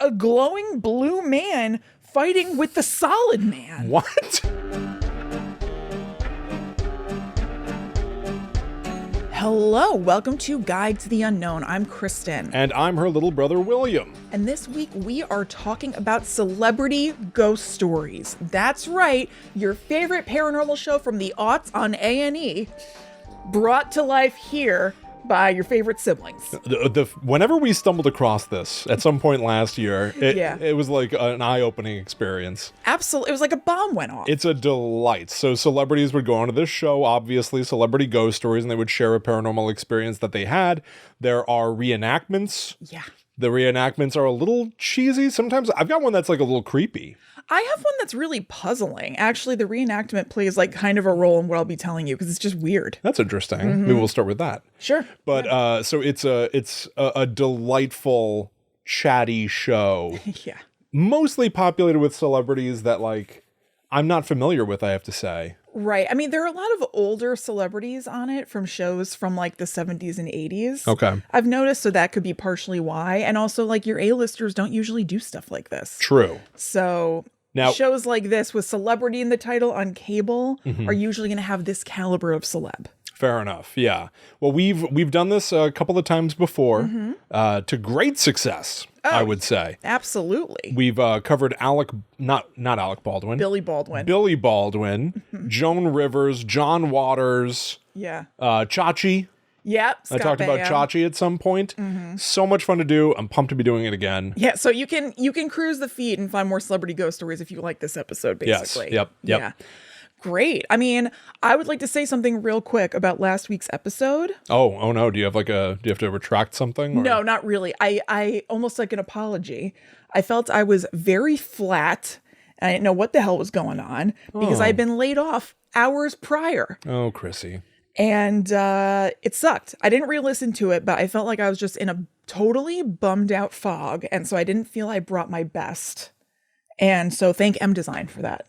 a glowing blue man fighting with the solid man. What? Hello, welcome to Guide to the Unknown. I'm Kristen. And I'm her little brother, William. And this week we are talking about celebrity ghost stories. That's right, your favorite paranormal show from the aughts on A&E, brought to life here by your favorite siblings. Whenever we stumbled across this at some point last year, Yeah. it was like an eye-opening experience. Absolutely, it was like a bomb went off. It's a delight. So celebrities would go onto this show, obviously, celebrity ghost stories, and they would share a paranormal experience that they had. There are reenactments. Yeah. The reenactments are a little cheesy. Sometimes I've got one that's like a little creepy. I have one that's really puzzling. Actually, the reenactment plays like kind of a role in what I'll be telling you because it's just weird. That's interesting. Maybe we'll start with that. Sure. But so it's a delightful, chatty show. Yeah. Mostly populated with celebrities that like I'm not familiar with, I have to say. Right. I mean, there are a lot of older celebrities on it from shows from like the 70s and 80s. Okay. I've noticed, so that could be partially why. And also, like, your A-listers don't usually do stuff like this. True. So Now, shows like this with celebrity in the title on cable are usually going to have this caliber of celeb. fair enough. Yeah. Well, we've done this a couple of times before to great success, I would say. Absolutely. We've covered not Alec Baldwin. Billy Baldwin. Billy Baldwin, Joan Rivers, John Waters, Yeah. Chachi. Yep. I talked about Chachi at some point. So much fun to do. I'm pumped to be doing it again. Yeah, so you can cruise the feed and find more celebrity ghost stories if you like this episode, basically. Yes. Yep. Yeah. Great. I mean, I would like to say something real quick about last week's episode. Oh no. Do you have to retract something? Or? No, not really. I almost like an apology. I felt I was very flat. And I didn't know what the hell was going on because I'd been laid off hours prior. Oh, Chrissy. And it sucked. I didn't re-listen to it, but I felt like I was just in a totally bummed out fog. And so I didn't feel I brought my best. And so thank M Design for that.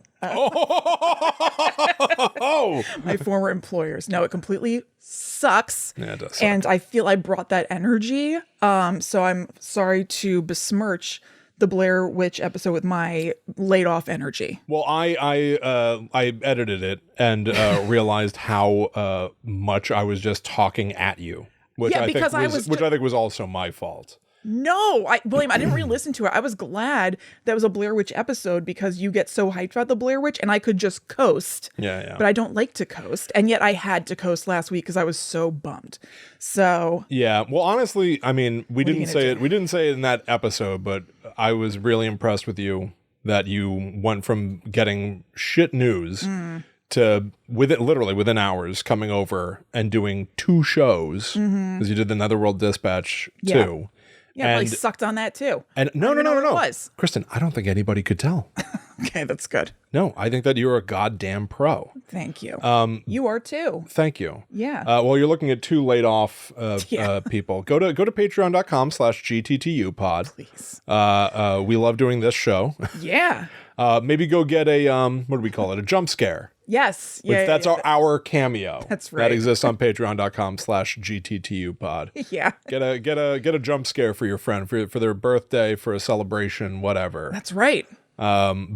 My former employers. No, it completely sucks. Yeah, it does suck. And I feel I brought that energy. So I'm sorry to besmirch the Blair Witch episode with my laid off energy. Well, I edited it and realized how much I was just talking at you, which Yeah, I because I think was which I think was also my fault. No, William, I didn't re-listen to it. I was glad that was a Blair Witch episode because you get so hyped about the Blair Witch and I could just coast. Yeah. But I don't like to coast. And yet I had to coast last week because I was so bummed. So Yeah. Well, honestly, I mean, we are you didn't gonna say do? it. We didn't say it in that episode, but I was really impressed with you that you went from getting shit news to literally within hours coming over and doing 2 shows because you did the Netherworld Dispatch too. yeah, I really sucked on that too. And no. It was. Kristen, I don't think anybody could tell. Okay, that's good. No, I think that you're a goddamn pro. Thank you. You are too. Thank you. Yeah. Well, you're looking at 2 laid off people. Go to patreon.com/gttupod. Please. We love doing this show. Yeah. Maybe go get a what do we call it? A jump scare. Yes. Yeah. That's our cameo. That's right. That exists on patreon.com/gttupod. Yeah. Get a jump scare for your friend for their birthday, for a celebration, whatever. That's right. Fun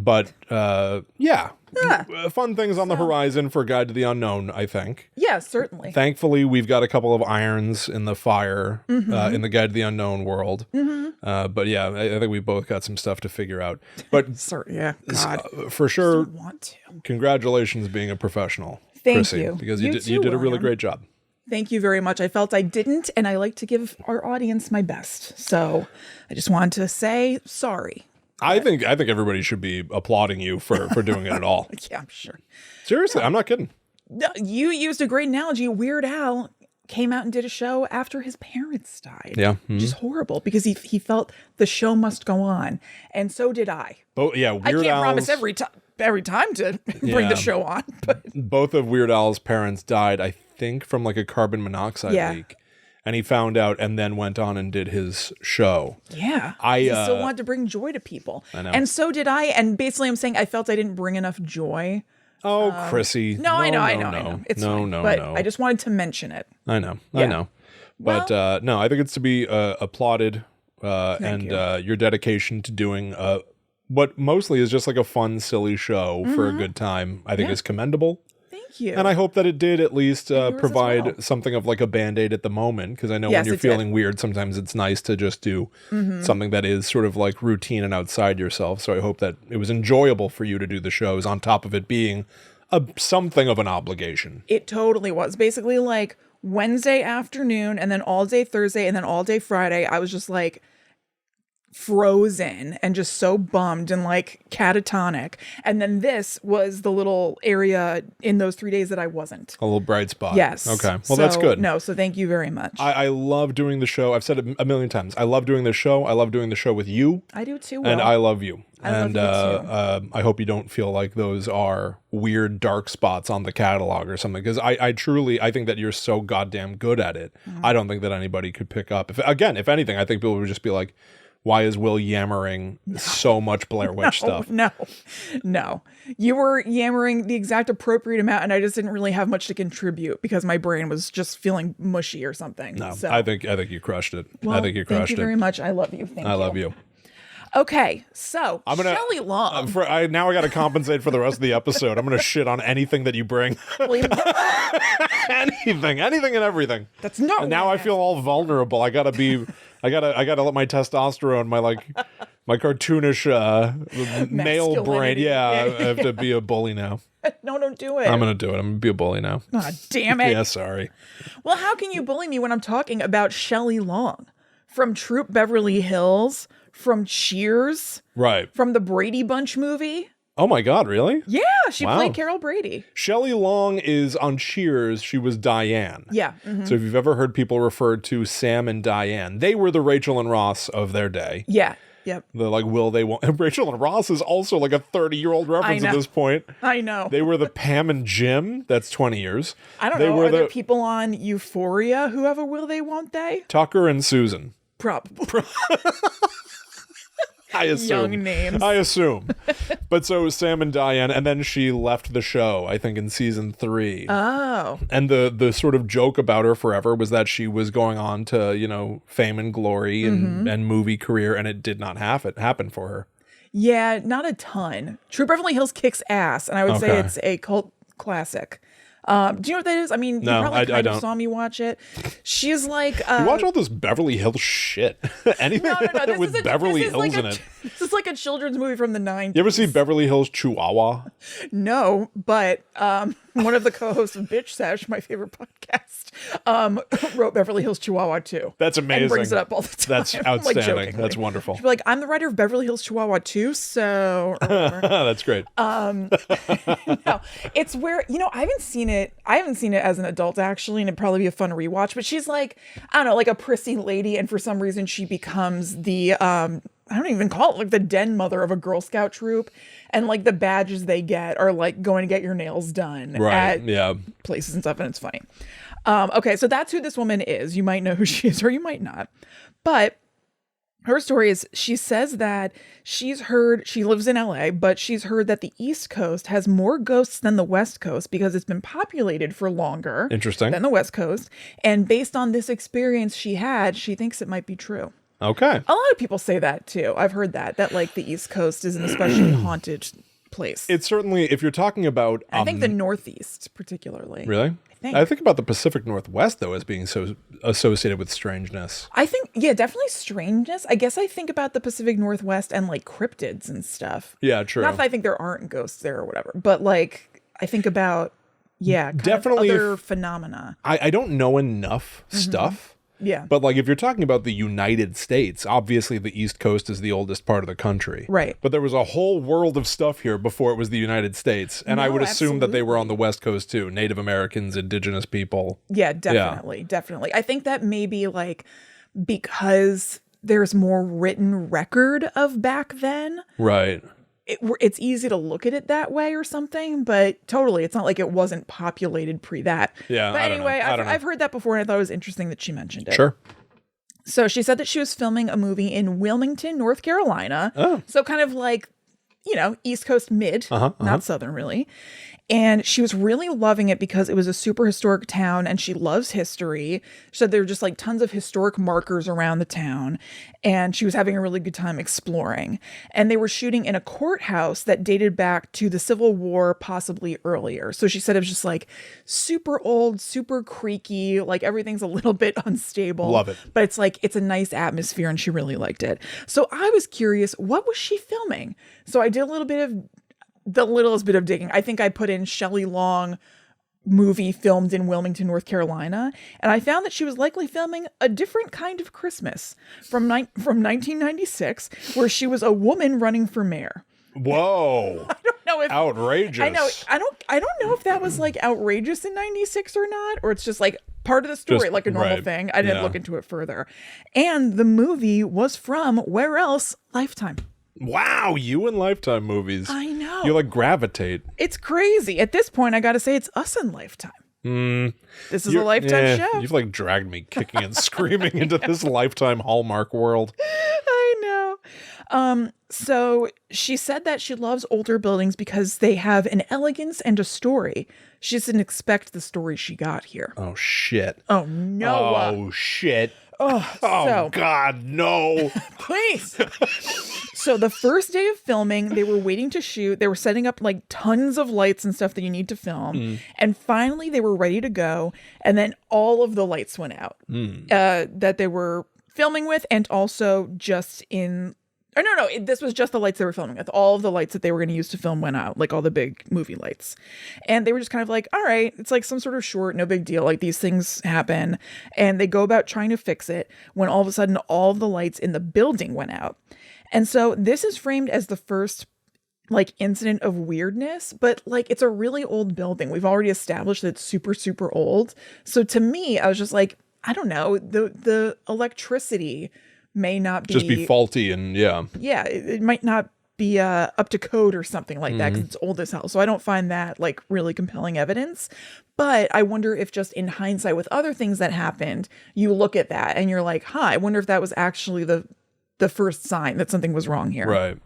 things on the horizon for Guide to the Unknown, I think. Yeah, certainly. Thankfully, we've got a couple of irons in the fire in the Guide to the Unknown world. But yeah, I think we both got some stuff to figure out. But Sorry, yeah, God. for sure, Want to. congratulations being a professional. Thank Chrissy, you. Because You you too, did a really William. great job. Thank you very much. I felt I didn't, and I like to give our audience my best. So I just wanted to say sorry. I think everybody should be applauding you for doing it at all. Yeah, I'm sure. Seriously, I'm not kidding. No, you used a great analogy. Weird Al came out and did a show after his parents died. Yeah. Which is horrible because he felt the show must go on. And so did I. Oh yeah, I Weird can't Al's, promise every time to bring the show on, but both of Weird Al's parents died, I think, from like a carbon monoxide leak. And he found out and then went on and did his show. yeah, he still wanted to bring joy to people. I know. And so did I. And basically I'm saying I felt I didn't bring enough joy. Oh, Chrissy. No, I know. It's fine. But I just wanted to mention it. I know. Yeah. But no, I think it's to be applauded and your dedication to doing what mostly is just like a fun, silly show for a good time, I think is commendable. Thank you. And I hope that it did at least provide well. something of like a Band-Aid at the moment, because I know when you're feeling weird, sometimes it's nice to just do something that is sort of like routine and outside yourself. So I hope that it was enjoyable for you to do the shows on top of it being something of an obligation. It totally was. Basically like Wednesday afternoon and then all day Thursday and then all day Friday, I was just like frozen and just so bummed and like catatonic. And then this was the little area in those 3 days that I wasn't. A little bright spot. Yes. Okay. Well, that's good. No, so thank you very much. I love doing the show. I've said it a million times. I love doing the show. I love doing the show with you. I do too. And I love you. I love you too. I hope you don't feel like those are weird dark spots on the catalog or something, because I truly think that you're so goddamn good at it. I don't think that anybody could pick up. If anything, I think people would just be like, why is Will yammering so much Blair Witch stuff? No. You were yammering the exact appropriate amount, and I just didn't really have much to contribute because my brain was just feeling mushy or something. No, so. I think you crushed it. Well, I think you crushed it. Thank you very much. I love you. Thank you. I love you. Okay, so Shelley Long. Now I got to compensate for the rest of the episode. I'm going to shit on anything that you bring. anything and everything. That's not. And now I feel all vulnerable. I gotta let my testosterone, my cartoonish male brain. Yeah, I have to be a bully now. No, don't do it. I'm gonna do it. I'm gonna be a bully now. Ah, damn it. Yeah, sorry. Well, how can you bully me when I'm talking about Shelley Long from Troop Beverly Hills? From Cheers, right? From the Brady Bunch movie. Oh my God, really? Yeah, she played Carol Brady. Shelley Long is on Cheers. She was Diane. Yeah. So if you've ever heard people refer to Sam and Diane, they were the Rachel and Ross of their day. Yeah. Yep. The like, will they won't. Rachel and Ross is also like a 30-year-old reference at this point. I know. They were the Pam and Jim. That's 20 years. I don't know. Are there people on Euphoria who have a will they, won't they? Tucker and Susan. Probably. I assume. Young names. I assume. But so Sam and Diane, and then she left the show, I think in season 3. Oh. And the sort of joke about her forever was that she was going on to, fame and glory and movie career, and it did not happen for her. Yeah, not a ton. True Beverly Hills kicks ass, and I would say it's a cult classic. Do you know what that is? I mean, no, you probably I don't. Saw me watch it. She's like... you watch all this Beverly Hills shit. Anything no. with Beverly Hills in it. This is like a children's movie from the 90s. You ever see Beverly Hills Chihuahua? No, but one of the co-hosts of Bitch Sesh, my favorite podcast, wrote Beverly Hills Chihuahua too. That's amazing. And brings it up all the time. That's outstanding. Like, that's wonderful. She'd be like, I'm the writer of Beverly Hills Chihuahua too, so... That's great. No, it's where, I haven't seen it as an adult, actually, and it'd probably be a fun rewatch, but she's like, I don't know, like a prissy lady, and for some reason she becomes the... I don't even call it like the den mother of a Girl Scout troop, and like the badges they get are like going to get your nails done at places and stuff, and it's funny. Okay, so that's who this woman is. You might know who she is, or you might not. But her story is, she says that she lives in LA, but she's heard that the East Coast has more ghosts than the West Coast because it's been populated for longer than the West Coast. And based on this experience she had, she thinks it might be true. Okay. A lot of people say that too. I've heard that like the East Coast is an especially haunted place. It's certainly, if you're talking about... I think the Northeast particularly. Really? I think about the Pacific Northwest, though, as being so associated with strangeness. I think, definitely strangeness. I guess I think about the Pacific Northwest and like cryptids and stuff. Yeah, true. Not that I think there aren't ghosts there or whatever, but like I think about, definitely other phenomena. I don't know enough stuff. Yeah. But like if you're talking about the United States, obviously the East Coast is the oldest part of the country. Right. But there was a whole world of stuff here before it was the United States. And I would assume that they were on the West Coast too. Native Americans, indigenous people. Yeah, definitely. Yeah. Definitely. I think that maybe like because there's more written record of back then. Right. It's easy to look at it that way or something, but totally, it's not like it wasn't populated pre that. Yeah. But anyway, I've heard that before, and I thought it was interesting that she mentioned it. Sure. So she said that she was filming a movie in Wilmington, North Carolina. Oh. So kind of like, East Coast mid, not Southern really. And she was really loving it because it was a super historic town and she loves history. She said there were just like tons of historic markers around the town. And she was having a really good time exploring. And they were shooting in a courthouse that dated back to the Civil War, possibly earlier. So she said it was just like super old, super creaky, like everything's a little bit unstable. Love it. But it's like, it's a nice atmosphere and she really liked it. So I was curious, what was she filming? So I did a little bit of the littlest bit of digging. I think I put in Shelley Long movie filmed in Wilmington, North Carolina, and I found that she was likely filming A Different Kind of Christmas from 1996, where she was a woman running for mayor. Whoa. I don't know if outrageous. I know. I don't know if that was like outrageous in 96 or not, or it's just like part of the story, like a normal thing. I didn't look into it further. And the movie was from where else? Lifetime. Wow, you and Lifetime movies. I know. You like gravitate. It's crazy. At this point, I got to say it's us in Lifetime. This is a Lifetime show. You've like dragged me kicking and screaming into this Lifetime Hallmark world. I know. So she said that she loves older buildings because they have an elegance and a story. She just didn't expect the story she got here. Oh, shit. Oh, no. Oh, shit. So, God, no. please. So the first day of filming, they were waiting to shoot. They were setting up like tons of lights and stuff that you need to film. And finally, they were ready to go. And then all of the lights went out that they were filming with, and also just in... Or no, this was just the lights they were filming with. All of the lights that they were going to use to film went out, like all the big movie lights. And they were just kind of like, all right, it's like some sort of short, no big deal. Like these things happen. And they go about trying to fix it when all of a sudden all of the lights in the building went out. And so this is framed as the first like incident of weirdness, but like it's a really old building. We've already established that it's super, super old. So to me, I was just like, I don't know, the electricity may not be... Just be faulty and Yeah, it might not be up to code or something like that because it's old as hell. So I don't find that like really compelling evidence. But I wonder if just in hindsight with other things that happened, you look at that and you're like, I wonder if that was actually the first sign that something was wrong here. Right.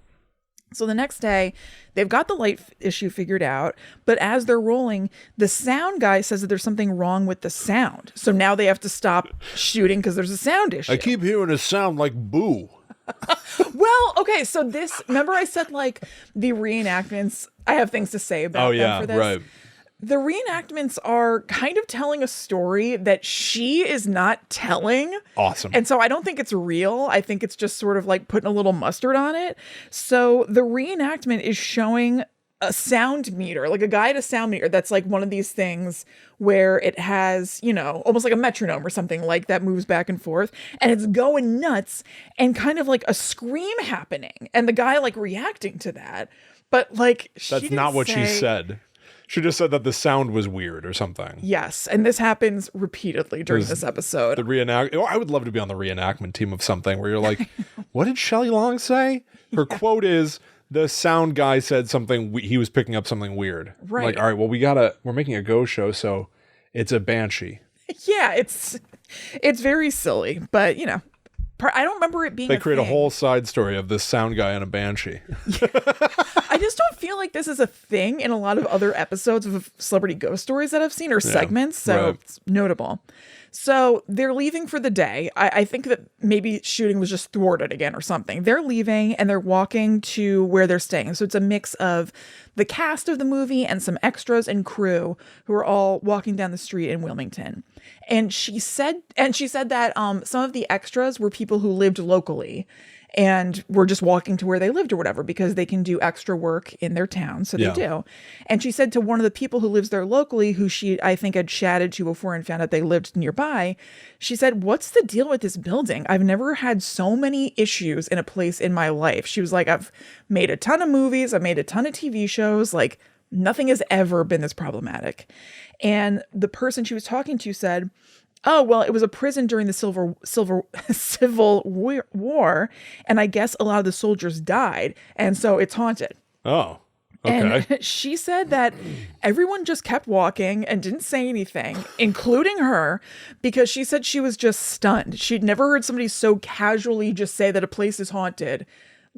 So the next day, they've got the light issue figured out, but as they're rolling, the sound guy says that there's something wrong with the sound. So now they have to stop shooting because there's a sound issue. I keep hearing a sound like boo. Well, okay, so this, remember I said like the reenactments, I have things to say about them for this. Right. The reenactments are kind of telling a story that she is not telling. Awesome. And so I don't think it's real. I think it's just sort of like putting a little mustard on it. So the reenactment is showing a sound meter, like a guy at a sound meter that's like one of these things where it has, you know, almost like a metronome or something like that moves back and forth. And it's going nuts and kind of like a scream happening. And the guy like reacting to that. But like, that's not what she said. She just said that the sound was weird or something. Yes, and this happens repeatedly during this episode. I would love to be on the reenactment team of something where you're like, what did Shelley Long say? Her quote is, the sound guy said something, he was picking up something weird. Right. Like, all right, well, we're making a ghost show, so it's a banshee. Yeah, it's very silly, but you know, I don't remember it being They create a whole side story of this sound guy and a banshee. I just don't feel like this is a thing in a lot of other episodes of celebrity ghost stories that I've seen or segments. So it's notable. So they're leaving for the day. I think that maybe shooting was just thwarted again or something. They're leaving and they're walking to where they're staying. So it's a mix of the cast of the movie and some extras and crew who are all walking down the street in Wilmington. And she said that some of the extras were people who lived locally and were just walking to where they lived or whatever because they can do extra work in their town. So they do. And she said to one of the people who lives there locally, who she, I think, had chatted to before and found out they lived nearby, she said, what's the deal with this building? I've never had so many issues in a place in my life. She was like, I've made a ton of movies. I've made a ton of TV shows. Like, nothing has ever been this problematic. And the person she was talking to said, oh, well, it was a prison during the Civil War, and I guess a lot of the soldiers died, and so it's haunted. Oh, okay. And she said that everyone just kept walking and didn't say anything, including her, because she said she was just stunned. She'd never heard somebody so casually just say that a place is haunted,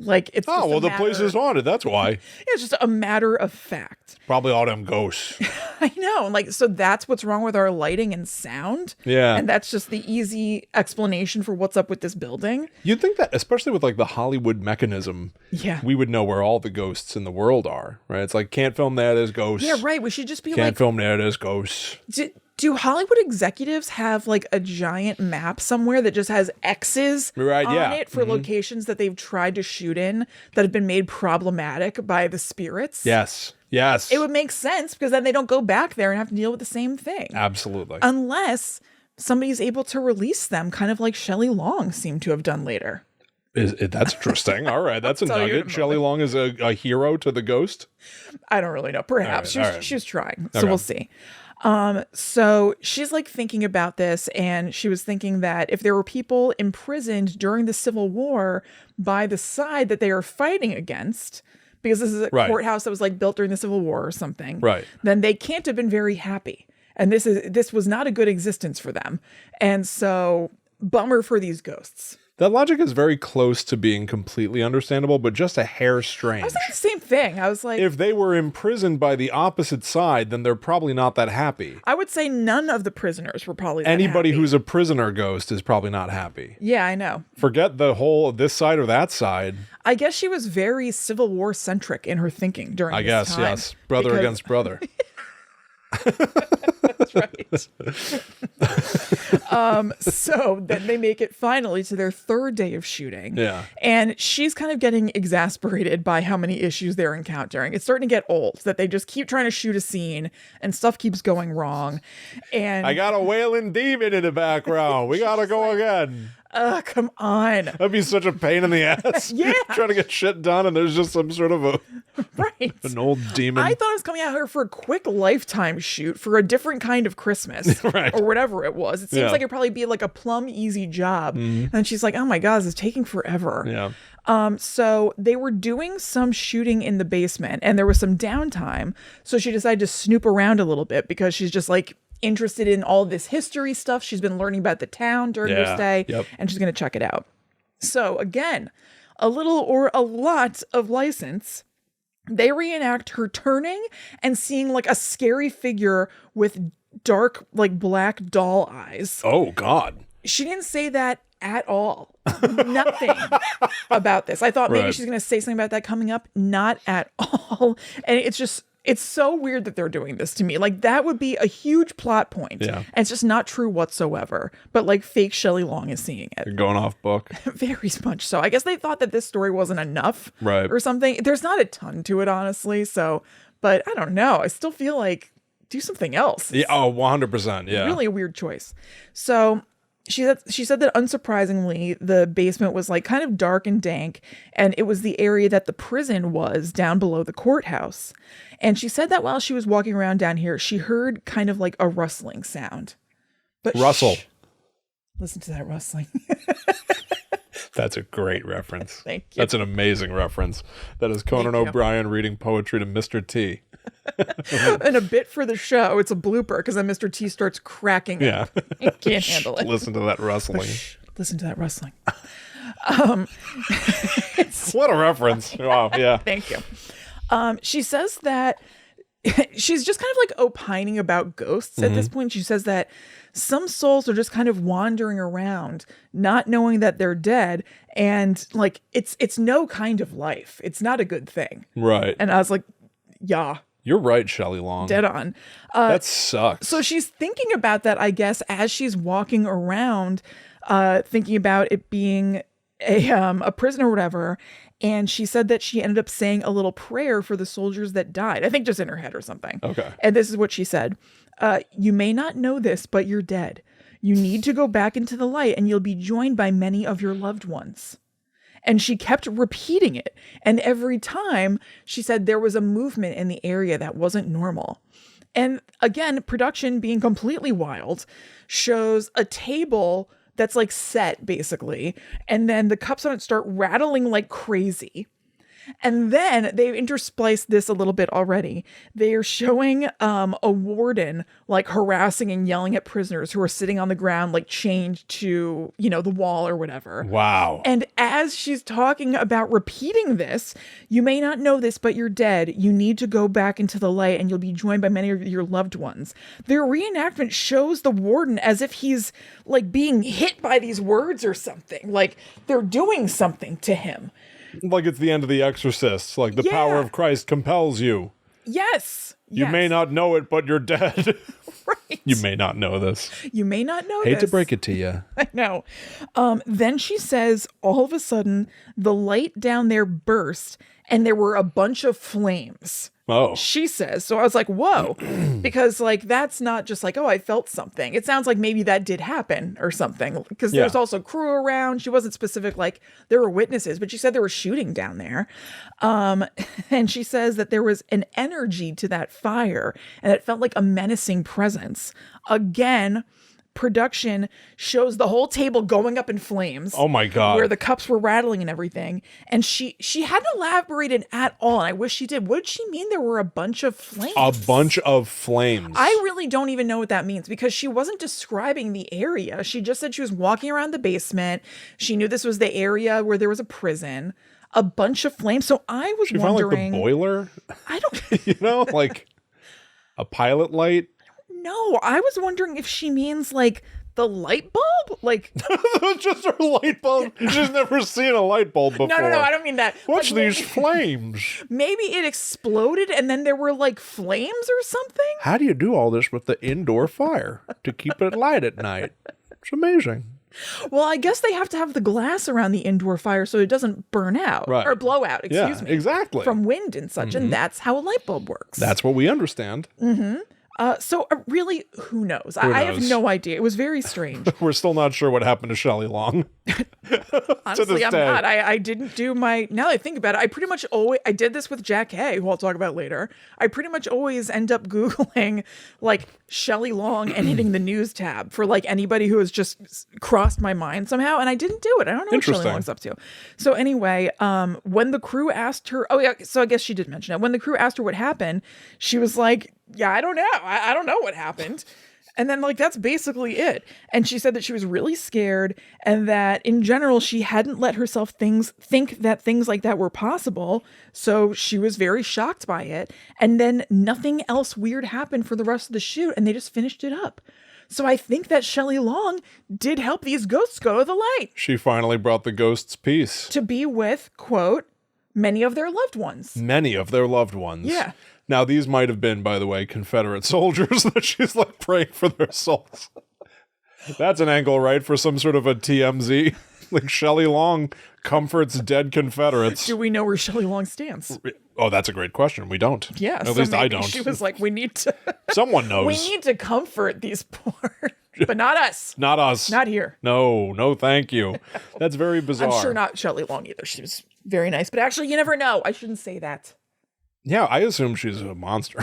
Like it's Oh, just well, the place is haunted. That's why. it's just a matter of fact. Probably all them ghosts. I know. Like, so that's what's wrong with our lighting and sound. Yeah. And that's just the easy explanation for what's up with this building. You'd think that, especially with like the Hollywood mechanism, Yeah. we would know where all the ghosts in the world are, right? It's like, can't film there, there's ghosts. Yeah, right. We should just be Can't film there, there's ghosts. do Hollywood executives have like a giant map somewhere that just has X's on it for locations that they've tried to shoot in that have been made problematic by the spirits? Yes. Yes. It would make sense because then they don't go back there and have to deal with the same thing. Absolutely. Unless somebody's able to release them, kind of like Shelley Long seemed to have done later. That's interesting. All right. That's a nugget. Shelley Long is a hero to the ghost? I don't really know. Perhaps. All right. She was trying. So we'll see. So she's like thinking about this, and she was thinking that if there were people imprisoned during the Civil War by the side that they are fighting against, because this is a courthouse that was like built during the Civil War or something, then they can't have been very happy. And this was not a good existence for them. And so bummer for these ghosts. That logic is very close to being completely understandable, but just a hair strange. I was thinking the same thing. I was like, if they were imprisoned by the opposite side, then they're probably not that happy. I would say none of the prisoners were probably that Anybody happy. who's a prisoner ghost is probably not happy. Yeah, I know. Forget the whole this side or that side. I guess she was very Civil War centric in her thinking during this time. Yes. Brother against brother. That's right. So then they make it finally to their third day of shooting. Yeah. And she's kind of getting exasperated by how many issues they're encountering. It's starting to get old that they just keep trying to shoot a scene and stuff keeps going wrong. And I got a wailing demon in the background. We gotta go again. Come on. That'd be such a pain in the ass. Yeah. Trying to get shit done and there's just some sort of an old demon. I thought I was coming out here for a quick Lifetime shoot for a different kind of Christmas or whatever it was. It seems like it'd probably be like a plumb easy job. And she's like, oh my God, this is taking forever. Yeah. So they were doing some shooting in the basement and there was some downtime. So she decided to snoop around a little bit because she's just like interested in all this history stuff she's been learning about the town during her stay, and she's going to check it out. So again, a little or a lot of license. They reenact her turning and seeing like a scary figure with dark, like black doll eyes. Oh God. She didn't say that at all. Nothing about this. I thought maybe she's going to say something about that coming up. Not at all. And it's so weird that they're doing this to me. Like that would be a huge plot point. Yeah. And it's just not true whatsoever. But like fake Shelley Long is seeing it. You're going off book. Very much so. I guess they thought that this story wasn't enough or something. There's not a ton to it, honestly. So, but I don't know. I still feel like do something else. Yeah. Oh, 100%. Yeah. Really a weird choice. So she said that unsurprisingly, the basement was like kind of dark and dank, and it was the area that the prison was down below the courthouse. And she said that while she was walking around down here, she heard kind of like a rustling sound. But Rustle. Listen to that rustling. That's a great reference. Thank you. That's an amazing reference. That is Conan O'Brien reading poetry to Mr. T. And a bit for the show, it's a blooper because then Mr. T starts cracking. Yeah. He can't handle it. Listen to that rustling. Listen to that rustling. What a reference. Wow. Yeah. Thank you. She says that she's just kind of like opining about ghosts at this point. She says that some souls are just kind of wandering around, not knowing that they're dead. And like, it's no kind of life. It's not a good thing. Right. And I was like, yeah. You're right, Shelley Long. Dead on. That sucks. So she's thinking about that, I guess, as she's walking around, thinking about it being a prison or whatever. And she said that she ended up saying a little prayer for the soldiers that died. I think just in her head or something. Okay. And this is what she said. You may not know this, but you're dead. You need to go back into the light and you'll be joined by many of your loved ones. And she kept repeating it. And every time she said there was a movement in the area that wasn't normal. And again, production being completely wild shows a table that's like set basically. And then the cups on it start rattling like crazy. And then they interspliced this a little bit already. They are showing a warden like harassing and yelling at prisoners who are sitting on the ground, like chained to, the wall or whatever. Wow. And as she's talking about repeating this, you may not know this, but you're dead. You need to go back into the light and you'll be joined by many of your loved ones. Their reenactment shows the warden as if he's like being hit by these words or something. Like they're doing something to him. Like it's the end of The Exorcist. Like the power of Christ compels you. Yes. You may not know it, but you're dead. Right. You may not know this. You may not know Hate this. to break it to you. I know. Then she says, all of a sudden, the light down there burst and there were a bunch of flames. Oh. She says. So I was like, whoa. Because like, that's not just like, oh, I felt something. It sounds like maybe that did happen or something. Because there's also crew around. She wasn't specific, like there were witnesses, but she said there was shooting down there. And she says that there was an energy to that fire and it felt like a menacing presence. Again, production shows the whole table going up in flames. Oh my God. Where the cups were rattling and everything. And she hadn't elaborated at all. And I wish she did. What did she mean there were a bunch of flames? A bunch of flames. I really don't even know what that means because she wasn't describing the area. She just said she was walking around the basement. She knew this was the area where there was a prison. A bunch of flames. So I was wondering. Found like the boiler? I don't. Like a pilot light? No, I was wondering if she means like the light bulb? Like just her light bulb. She's never seen a light bulb before. No, I don't mean that. What's like, these flames? Maybe it exploded and then there were like flames or something? How do you do all this with the indoor fire to keep it light at night? It's amazing. Well, I guess they have to have the glass around the indoor fire so it doesn't burn out or blow out, excuse me. Exactly. From wind and such. And that's how a light bulb works. That's what we understand. So really, who knows? I have no idea. It was very strange. We're still not sure what happened to Shelley Long. Honestly, I'm not. I didn't do my, now that I think about it, I pretty much always, I did this with Jackée, who I'll talk about later. I pretty much always end up Googling like Shelley Long and hitting the news tab for like anybody who has just crossed my mind somehow. And I didn't do it. I don't know what Shelley Long's up to. So anyway, when the crew asked her, so I guess she did mention it. When the crew asked her what happened, she was like, yeah, I don't know. I don't know what happened. And then like, that's basically it. And she said that she was really scared and that in general, she hadn't let herself think that things like that were possible. So she was very shocked by it. And then nothing else weird happened for the rest of the shoot. And they just finished it up. So I think that Shelley Long did help these ghosts go to the light. She finally brought the ghosts peace. To be with, quote, many of their loved ones. Many of their loved ones. Yeah. Now, these might have been, by the way, Confederate soldiers that she's like praying for their souls. That's an angle, right? For some sort of a TMZ. Like Shelley Long comforts dead Confederates. Do we know where Shelley Long stands? Oh, that's a great question. We don't. Yeah. At least I don't. She was like, we need to. Someone knows. We need to comfort these poor. But not us. Not us. Not here. No, thank you. That's very bizarre. I'm sure not Shelley Long either. She was very nice. But actually, you never know. I shouldn't say that. Yeah, I assume she's a monster.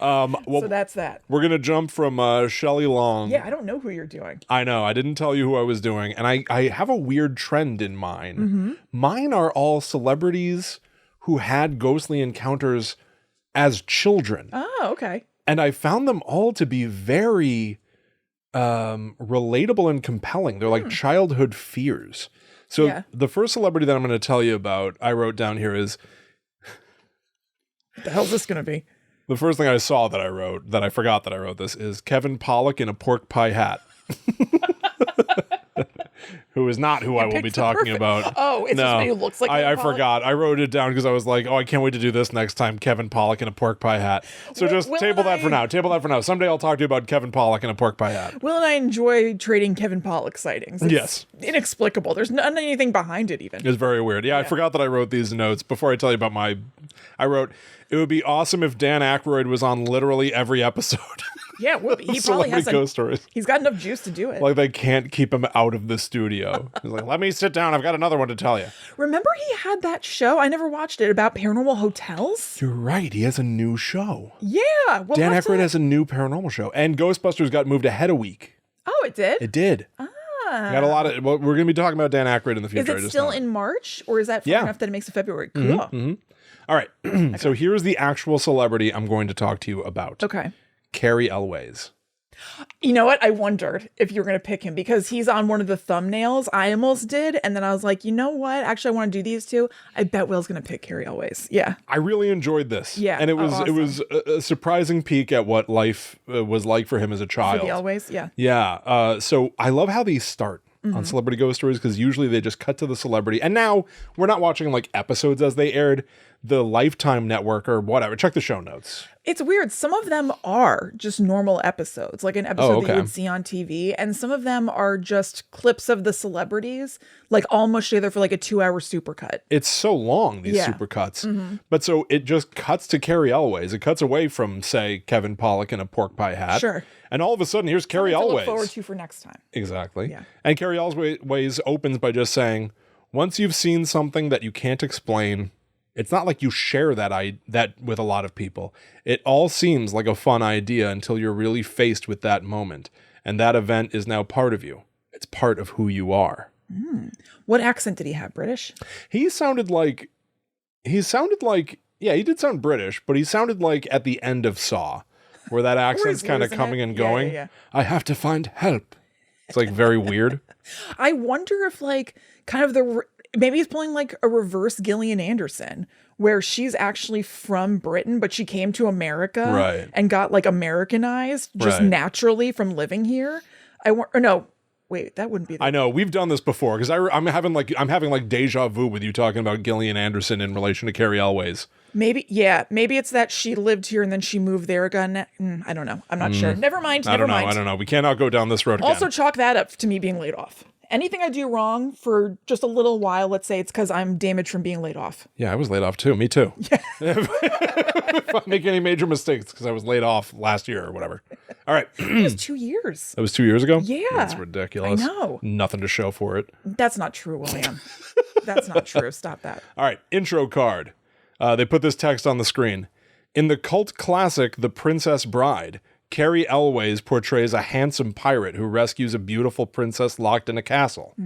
Well, so that's that. We're going to jump from Shelley Long. Yeah, I don't know who you're doing. I know. I didn't tell you who I was doing. And I have a weird trend in mine. Mm-hmm. Mine are all celebrities who had ghostly encounters as children. Oh, okay. And I found them all to be very relatable and compelling. They're like childhood fears. So the first celebrity that I'm going to tell you about, I wrote down here is... What the hell's this going to be? The first thing I saw that I wrote, that I forgot that I wrote this, is Kevin Pollak in a pork pie hat. Who is not who I will be talking about. Oh, it's just me who looks like I forgot. I wrote it down because I was like, oh, I can't wait to do this next time. Kevin Pollak in a pork pie hat. So just table that for now. Table that for now. Someday I'll talk to you about Kevin Pollak in a pork pie hat. Will and I enjoy trading Kevin Pollak sightings. It's yes. Inexplicable. There's not anything behind it even. It's very weird. Yeah, I forgot that I wrote these notes. Before I tell you about I wrote, it would be awesome if Dan Aykroyd was on literally every episode. Yeah, well, he probably has ghost stories. He's got enough juice to do it. Like they can't keep him out of the studio. He's like, let me sit down. I've got another one to tell you. Remember he had that show, I never watched it, about paranormal hotels? You're right. He has a new show. Yeah. Dan Aykroyd has a new paranormal show. And Ghostbusters got moved ahead a week. Oh, it did? It did. Ah. Got a lot of. Well, we're going to be talking about Dan Aykroyd in the future. Is it still in March, or is that far enough that it makes it February? Cool. All right. So here's the actual celebrity I'm going to talk to you about. Okay. Cary Elwes. You know what? I wondered if you were going to pick him because he's on one of the thumbnails. I almost did. And then I was like, you know what? Actually, I want to do these two. I bet Will's going to pick Cary Elwes. Yeah. I really enjoyed this. Yeah. And it was awesome. it was a surprising peek at what life was like for him as a child. For the Elwes, yeah. Yeah. So I love how these start on Celebrity Ghost Stories because usually they just cut to the celebrity. And now we're not watching like episodes as they aired. The Lifetime Network or whatever. Check the show notes. It's weird. Some of them are just normal episodes, like an episode that you would see on TV. And some of them are just clips of the celebrities, like all mushed together for like a 2-hour supercut. It's so long, these supercuts. But so it just cuts to Cary Elwes. It cuts away from, say, Kevin Pollak in a pork pie hat. Sure. And all of a sudden, here's Cary Something to Elwes. look forward to for next time. Exactly. Yeah. And Cary Elwes opens by just saying, once you've seen something that you can't explain, it's not like you share that with a lot of people. It all seems like a fun idea until you're really faced with that moment. And that event is now part of you. It's part of who you are. What accent did he have? British? He sounded like, yeah, he did sound British, but he sounded like at the end of Saw, where that accent's kind of coming and going. Yeah. I have to find help. It's like very weird. I wonder if like kind of maybe he's pulling like a reverse Gillian Anderson, where she's actually from Britain, but she came to America and got like Americanized just naturally from living here. Wait, that wouldn't be. I know we've done this before because I'm having like deja vu with you talking about Gillian Anderson in relation to Cary Elwes. Maybe it's that she lived here and then she moved there again. I don't know. I'm not sure. Never mind. I don't know. We cannot go down this road again. Also, chalk that up to me being laid off. Anything I do wrong for just a little while, let's say it's because I'm damaged from being laid off. Yeah, I was laid off too. Me too. Yeah. If I make any major mistakes because I was laid off last year or whatever. All right. It was 2 years. That was 2 years ago? Yeah. That's ridiculous. I know. Nothing to show for it. That's not true, William. That's not true. Stop that. All right. Intro card. They put this text on the screen. In the cult classic, The Princess Bride, Cary Elwes portrays a handsome pirate who rescues a beautiful princess locked in a castle.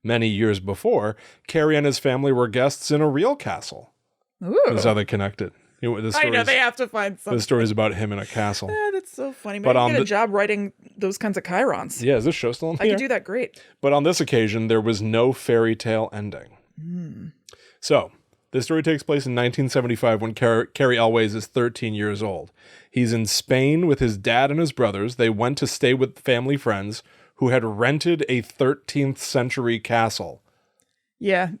Many years before, Cary and his family were guests in a real castle. Ooh. That's how they connected. I know, they have to find something. The story's about him in a castle. That's so funny. Maybe I get a job writing those kinds of chyrons. Yeah, is this show still on I could do that great. But on this occasion, there was no fairy tale ending. So, this story takes place in 1975 when Cary Elwes is 13 years old. He's in Spain with his dad and his brothers. They went to stay with family friends who had rented a 13th century castle. Yeah.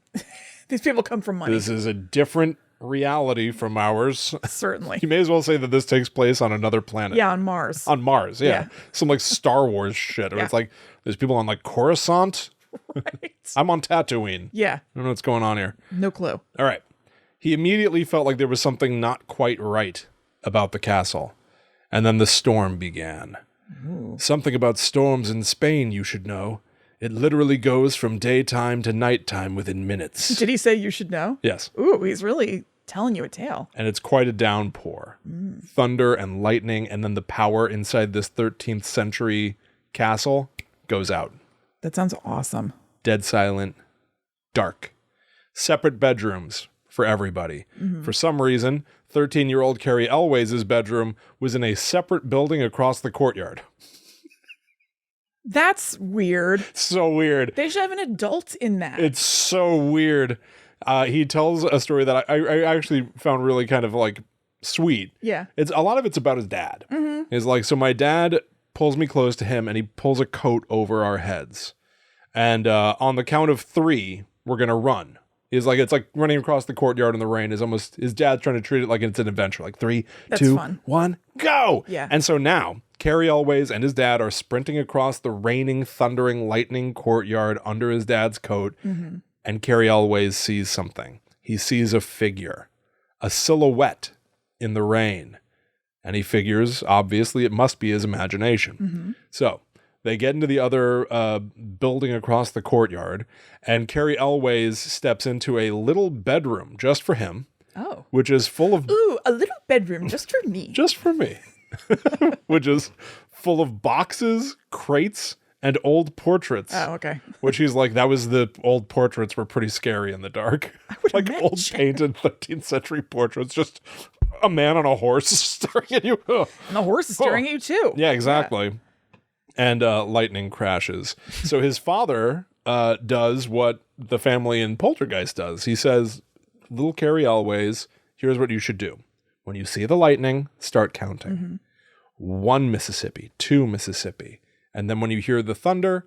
These people come from money. This is a different reality from ours. Certainly. You may as well say that this takes place on another planet. Yeah, on Mars. On Mars, yeah. Some like Star Wars shit. Or it's like there's people on like Coruscant. Right. I'm on Tatooine. Yeah. I don't know what's going on here. No clue. All right. He immediately felt like there was something not quite right about the castle. And then the storm began. Ooh. Something about storms in Spain, you should know. It literally goes from daytime to nighttime within minutes. Did he say you should know? Yes. Ooh, he's really telling you a tale. And it's quite a downpour. Thunder and lightning, and then the power inside this 13th century castle goes out. That sounds awesome. Dead silent, dark. Separate bedrooms for everybody. For some reason, 13-year-old Cary Elwes' bedroom was in a separate building across the courtyard. That's weird. So weird. They should have an adult in that. It's so weird. He tells a story that I actually found really kind of like sweet. Yeah. A lot of it's about his dad. It's like, so my dad pulls me close to him and he pulls a coat over our heads. And on the count of 3, we're going to run. It's like running across the courtyard in the rain his dad's trying to treat it like it's an adventure. Like 3, 2, 1, go. Yeah. And so now Cary Elwes and his dad are sprinting across the raining, thundering, lightning courtyard under his dad's coat. And Cary Elwes sees something. He sees a figure, a silhouette in the rain. And he figures, obviously, it must be his imagination. So they get into the other building across the courtyard, and Cary Elwes steps into a little bedroom just for him. Oh. Which is full of... Ooh, a little bedroom just for me. Just for me. Which is full of boxes, crates, and old portraits. Oh, okay. Which he's like, that was the old portraits were pretty scary in the dark. Like imagine. old painted 13th century portraits, just a man on a horse staring at you. And the horse is staring at you too. Yeah, exactly. And lightning crashes. So his father does what the family in Poltergeist does. He says, little Cary Elwes, here's what you should do. When you see the lightning, start counting. 1 Mississippi, 2 Mississippi. And then when you hear the thunder,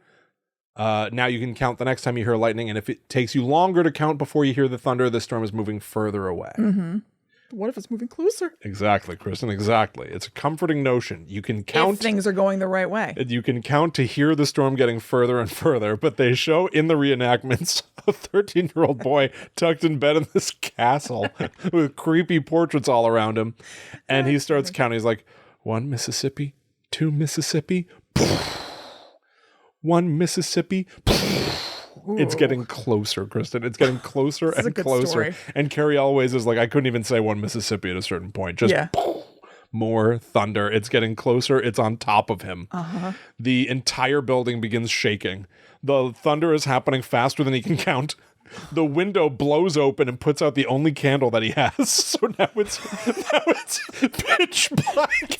now you can count the next time you hear lightning. And if it takes you longer to count before you hear the thunder, the storm is moving further away. What if it's moving closer? Exactly, Kristen, exactly. It's a comforting notion. You can count. If things are going the right way. You can count to hear the storm getting further and further, but they show in the reenactments a 13-year-old boy tucked in bed in this castle with creepy portraits all around him. And he starts counting. He's like, 1 Mississippi, 2 Mississippi, 1 Mississippi. It's getting closer, Kristen. It's getting closer and closer. Story. And Cary Elwes is like, I couldn't even say 1 Mississippi at a certain point. Just more thunder. It's getting closer. It's on top of him. The entire building begins shaking. The thunder is happening faster than he can count. The window blows open and puts out the only candle that he has. So now it's pitch black.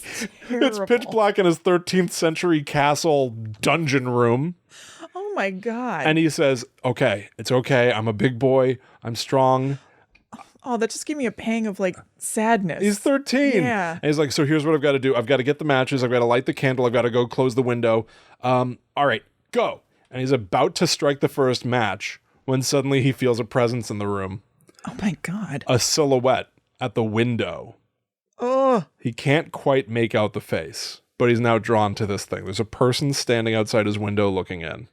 It's pitch black in his 13th century castle dungeon room. Oh my God. And he says, okay, it's okay. I'm a big boy. I'm strong. Oh, that just gave me a pang of like sadness. He's 13. Yeah. And he's like, so here's what I've got to do. I've got to get the matches. I've got to light the candle. I've got to go close the window. All right, go. And he's about to strike the first match when suddenly he feels a presence in the room. Oh my God. A silhouette at the window. Oh. He can't quite make out the face, but he's now drawn to this thing. There's a person standing outside his window looking in.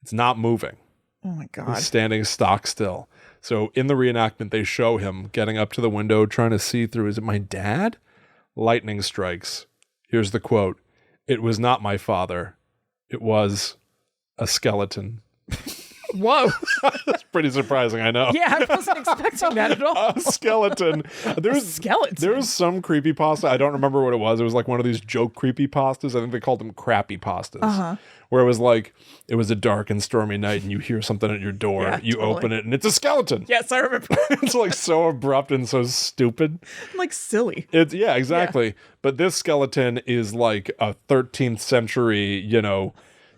It's not moving. Oh my God. He's standing stock still. So in the reenactment, they show him getting up to the window, trying to see through. Is it my dad? Lightning strikes. Here's the quote. It was not my father. It was a skeleton. Whoa. That's pretty surprising, I know. Yeah, I wasn't expecting that at all. A skeleton. Skeleton. There was some creepypasta. I don't remember what it was. It was like one of these joke creepypastas. I think they called them crappy pastas. Where it was like, it was a dark and stormy night and you hear something at your door. Yeah, you totally. open it and it's a skeleton. Yes, I remember. It's like so abrupt and so stupid. Like silly. It's yeah, exactly. Yeah. But this skeleton is like a 13th century,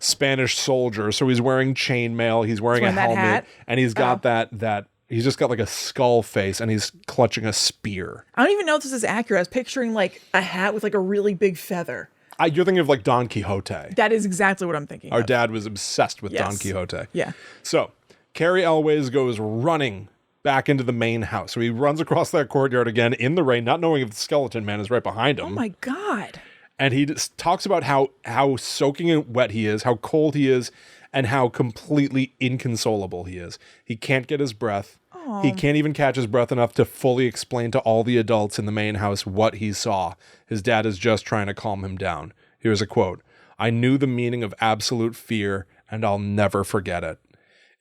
Spanish soldier. So he's wearing chainmail, he's wearing a helmet, hat. And he's got that he's just got like a skull face and he's clutching a spear. I don't even know if this is accurate. I was picturing like a hat with like a really big feather. You're thinking of like Don Quixote. That is exactly what I'm thinking. Our dad was obsessed with Don Quixote. Yeah. So Cary Elwes goes running back into the main house. So he runs across that courtyard again in the rain, not knowing if the skeleton man is right behind him. Oh my God. And he just talks about how soaking wet he is, how cold he is, and how completely inconsolable he is. He can't get his breath. Oh. He can't even catch his breath enough to fully explain to all the adults in the main house what he saw. His dad is just trying to calm him down. Here's a quote. I knew the meaning of absolute fear, and I'll never forget it.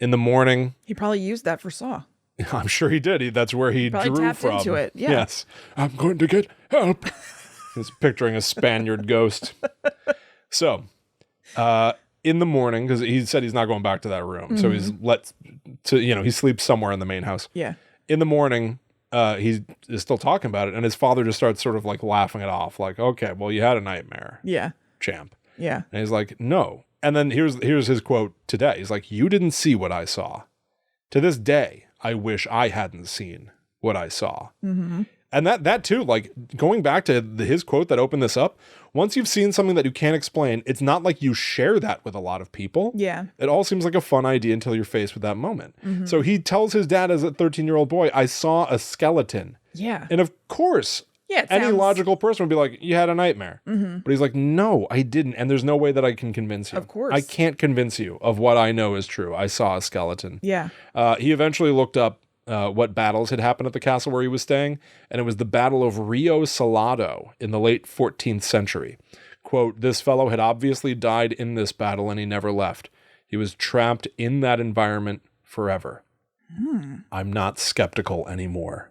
In the morning... He probably used that for Saw. I'm sure he did. That's where he probably drew tapped from. Into it. Yeah. Yes. I'm going to get help. He's picturing a Spaniard ghost. So, in the morning, because he said he's not going back to that room. So he's he sleeps somewhere in the main house. Yeah. In the morning, he is still talking about it. And his father just starts sort of like laughing it off. Like, okay, well, you had a nightmare. Yeah. Champ. Yeah. And he's like, no. And then here's his quote today. He's like, you didn't see what I saw. To this day, I wish I hadn't seen what I saw. Mm-hmm. And that too, like going back to his quote that opened this up, once you've seen something that you can't explain, it's not like you share that with a lot of people. Yeah. It all seems like a fun idea until you're faced with that moment. Mm-hmm. So he tells his dad as a 13-year-old boy, I saw a skeleton. Yeah. And of course, any logical person would be like, you had a nightmare. Mm-hmm. But he's like, no, I didn't. And there's no way that I can convince you. Of course. I can't convince you of what I know is true. I saw a skeleton. Yeah. He eventually looked up what battles had happened at the castle where he was staying, and it was the Battle of Rio Salado in the late 14th century. Quote, this fellow had obviously died in this battle and he never left. He was trapped in that environment forever. I'm not skeptical anymore.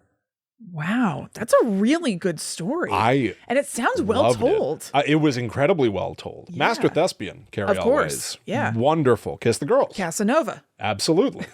Wow, that's a really good story. And it sounds well told. It was incredibly well told. Yeah. Master thespian, Cary Elwes. Of course, yeah. Wonderful. Kiss the girls. Casanova. Absolutely.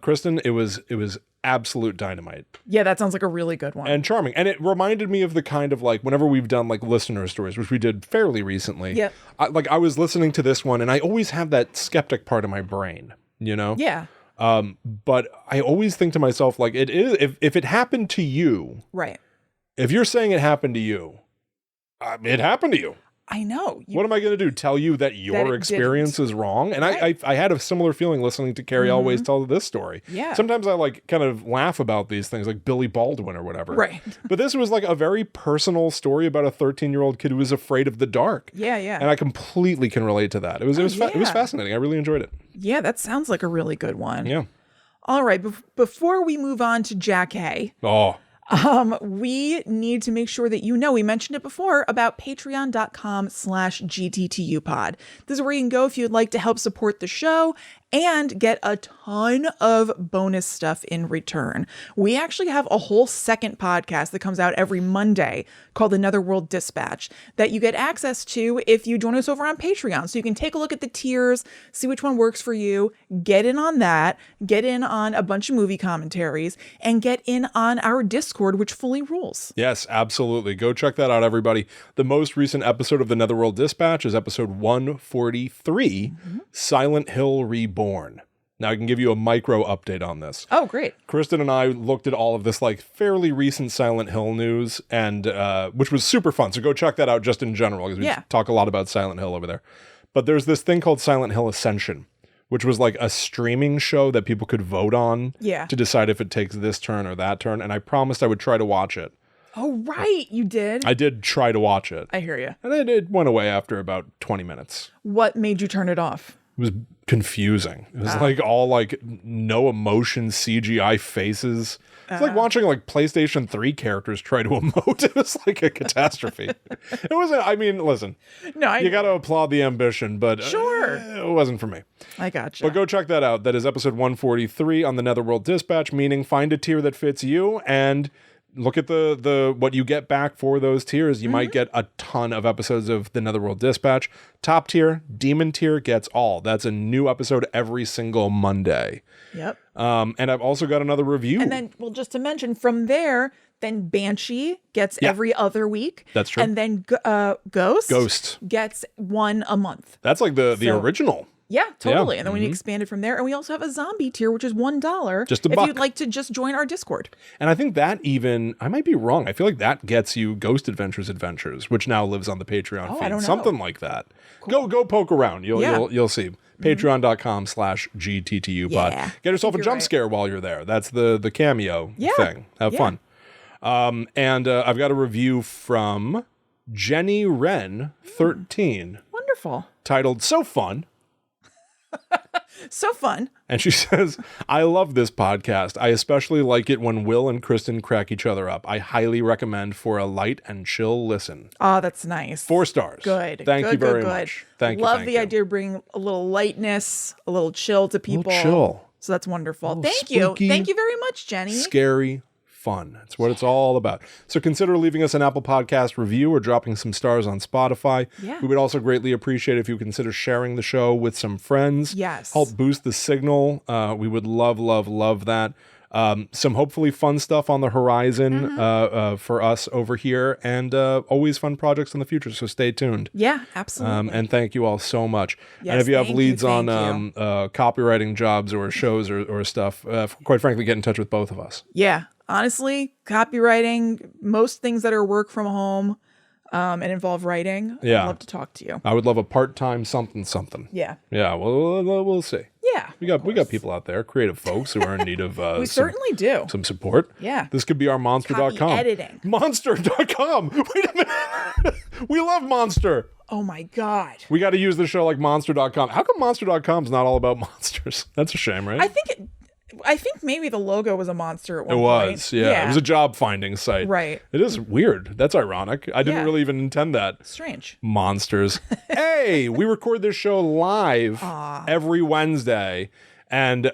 Kristen, it was absolute dynamite. Yeah, that sounds like a really good one. And charming. And it reminded me of the kind of like, whenever we've done like listener stories, which we did fairly recently. Yep. I was listening to this one and I always have that skeptic part of my brain, you know? Yeah. But I always think to myself, like, it is, if it happened to you, Right. if you're saying it happened to you, it happened to you. I know. What am I going to do? Tell you that your experience is wrong? And Right. I had a similar feeling listening to Cary Elwes tell this story. Yeah. Sometimes I like kind of laugh about these things like Billy Baldwin or whatever. Right. But this was like a very personal story about a 13-year-old kid who was afraid of the dark. Yeah, yeah. And I completely can relate to that. It was fascinating. I really enjoyed it. Yeah, that sounds like a really good one. Yeah. All right, before we move on to Jackée, Oh. we need to make sure that you know, we mentioned it before, about patreon.com/GTTUpod. This is where you can go if you'd like to help support the show and get a ton of bonus stuff in return. We actually have a whole second podcast that comes out every Monday called The Netherworld Dispatch that you get access to if you join us over on Patreon. So you can take a look at the tiers, see which one works for you, get in on that, get in on a bunch of movie commentaries, and get in on our Discord, which fully rules. Yes, absolutely. Go check that out, everybody. The most recent episode of the Netherworld Dispatch is episode 143, Silent Hill Reborn. Now I can give you a micro update on this. Oh, great. Kristen and I looked at all of this like fairly recent Silent Hill news, and which was super fun. So go check that out just in general, because we talk a lot about Silent Hill over there. But there's this thing called Silent Hill Ascension, which was like a streaming show that people could vote on to decide if it takes this turn or that turn. And I promised I would try to watch it. Oh, right. You did. I did try to watch it. I hear you. And it went away after about 20 minutes. What made you turn it off? It was confusing. It was like all like no emotion CGI faces. It's like watching like PlayStation 3 characters try to emote. It was like a catastrophe. It wasn't, I mean, listen. No, you got to applaud the ambition, but sure, it wasn't for me. I gotcha. But go check that out. That is episode 143 on the Netherworld Dispatch, meaning find a tier that fits you and look at the what you get back for those tiers. You might get a ton of episodes of the Netherworld Dispatch. Top tier, Demon tier gets all. That's a new episode every single Monday. Yep. And I've also got another review. And then, well, just to mention, from there, then Banshee gets every other week. That's true. And then Ghost gets one a month. That's like the original. Yeah, totally. And then we expanded from there. And we also have a zombie tier, which is $1. Just a if buck. you'd like to just join our Discord. And I think that even, I might be wrong. I feel like that gets you Ghost Adventures, which now lives on the Patreon feed. I don't know. Something like that. Cool. Go poke around. You'll see. Patreon.com/GTTUpod. Yeah, Get yourself a jump scare while you're there. That's the cameo thing. Have fun. And I've got a review from Jenny Wren 13. Wonderful. Titled So Fun. So fun. And she says, I love this podcast. I especially like it when Will and Kristen crack each other up. I highly recommend for a light and chill listen. Oh, that's nice. 4 stars. Good. Thank you very much. Thank you. Love the idea of bringing a little lightness, a little chill to people. A little chill. So that's wonderful. Thank spooky, you. Thank you very much, Jenny. Scary fun. That's what it's all about. So consider leaving us an Apple Podcast review or dropping some stars on Spotify. Yeah. We would also greatly appreciate if you consider sharing the show with some friends. Yes. Help boost the signal. We would love that. Some hopefully fun stuff on the horizon for us over here, and always fun projects in the future. So stay tuned. Yeah, absolutely. And thank you all so much. Yes, and if you have thank leads you, on thank copywriting jobs or shows or stuff, quite frankly, get in touch with both of us. Yeah. Honestly, copywriting, most things that are work from home and involve writing, I'd love to talk to you. I would love a part-time something. Yeah. Yeah, we'll see. Yeah. We got people out there, creative folks who are in need of we certainly do. Some support. Yeah. This could be our monster.com. Copy editing. Monster.com. Wait a minute. We love Monster. Oh my God. We got to use the show like monster.com. How come monster.com is not all about monsters? That's a shame, right? I think maybe the logo was a monster at one point. It was, point. yeah. It was a job finding site. Right. It is weird. That's ironic. I didn't really even intend that. Strange. Monsters. Hey, we record this show live every Wednesday. And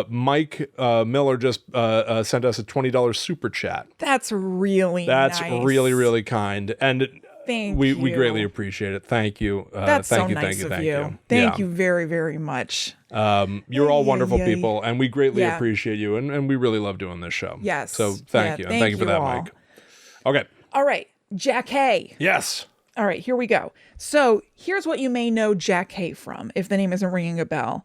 Mike Miller just sent us a $20 super chat. That's really That's nice. really, really kind. And we you. greatly appreciate it. Thank you. That's thank so you, nice thank you, of thank you. you. Thank you very, very much. You're all wonderful Yay. people, and we greatly Yeah. appreciate you, and we really love doing this show. Yes. So thank you. And thank thank you for that, all. Mike. Okay. All right. Jackée. Yes. All right, here we go. So here's what you may know Jackée from, if the name isn't ringing a bell.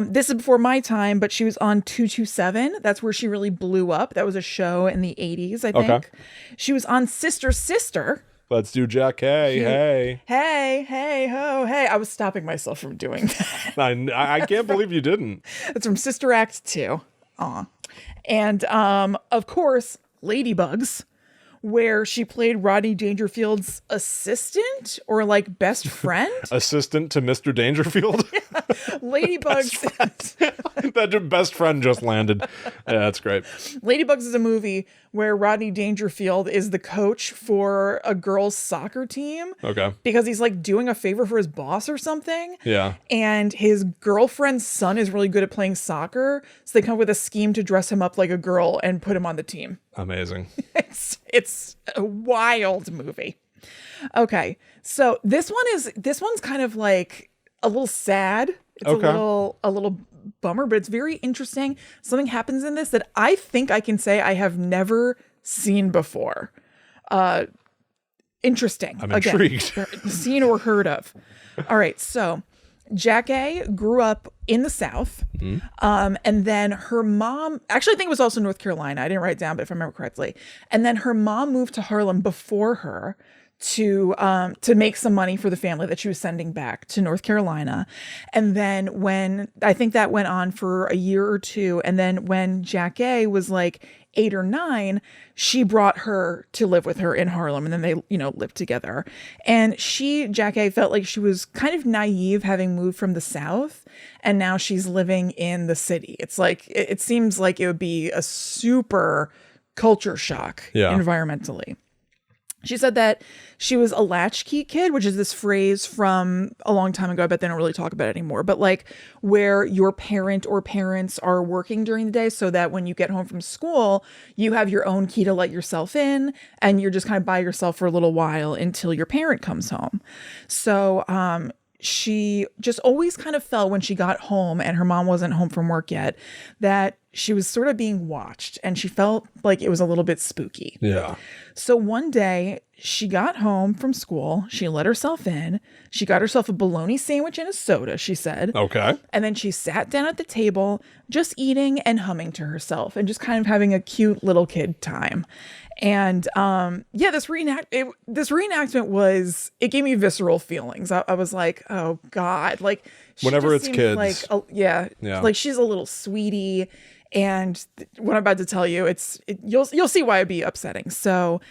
This is before my time, but she was on 227. That's where she really blew up. That was a show in the 80s, I think. Okay. She was on Sister Sister. Let's do Jackée. Hey. Hey, hey, ho, hey. I was stopping myself from doing that. I can't believe you didn't. It's from Sister Act 2. Aw. And, of course, Ladybugs, where she played Rodney Dangerfield's assistant or like best friend. Assistant to Mr. Dangerfield. Ladybugs. That best friend just landed. Yeah, that's great. Ladybugs is a movie where Rodney Dangerfield is the coach for a girls' soccer team. Okay. Because he's like doing a favor for his boss or something. Yeah. And his girlfriend's son is really good at playing soccer. So they come up with a scheme to dress him up like a girl and put him on the team. Amazing. It's a wild movie. Okay. So this one's kind of like a little sad. It's Okay. a little bummer, but it's very interesting. Something happens in this that I think I can say I have never seen before. Interesting. I'm intrigued. Seen or heard of. All right. So Jackée grew up in the South. And then her mom, actually I think it was also North Carolina. I didn't write it down, but if I remember correctly. And then her mom moved to Harlem before her to make some money for the family that she was sending back to North Carolina. And then when, I think that went on for a year or two. And then when Jackée was like 8 or 9, she brought her to live with her in Harlem. And then they, lived together. And Jackée felt like she was kind of naive having moved from the South. And now she's living in the city. It's like, it seems like it would be a super culture shock environmentally. She said that she was a latchkey kid, which is this phrase from a long time ago. I bet they don't really talk about it anymore. But like where your parent or parents are working during the day so that when you get home from school, you have your own key to let yourself in and you're just kind of by yourself for a little while until your parent comes home. So she just always kind of felt when she got home and her mom wasn't home from work yet that she was sort of being watched and she felt like it was a little bit spooky. Yeah. So one day she got home from school. She let herself in. She got herself a bologna sandwich and a soda, she said. Okay. And then she sat down at the table just eating and humming to herself and just kind of having a cute little kid time. And this reenactment it gave me visceral feelings. I was like, oh God, like whenever it's kids, like she's a little sweetie. And what I'm about to tell you, you'll see why it'd be upsetting. So,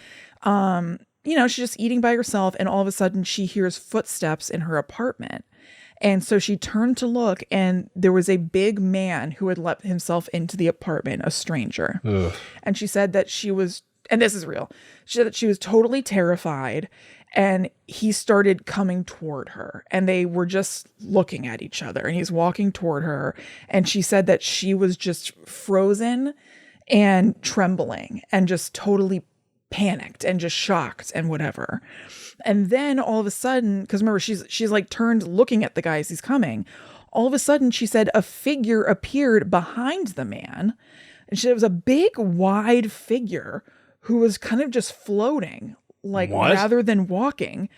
she's just eating by herself, and all of a sudden she hears footsteps in her apartment. And so she turned to look, and there was a big man who had let himself into the apartment, a stranger. Ugh. And she said that she was, and this is real, she said that she was totally terrified, and he started coming toward her, and they were just looking at each other, and he's walking toward her. And she said that she was just frozen and trembling and just totally panicked and just shocked and whatever. And then all of a sudden, because remember, she's like turned looking at the guy as he's coming. All of a sudden, she said a figure appeared behind the man. And she said it was a big, wide figure who was kind of just floating, like rather than walking.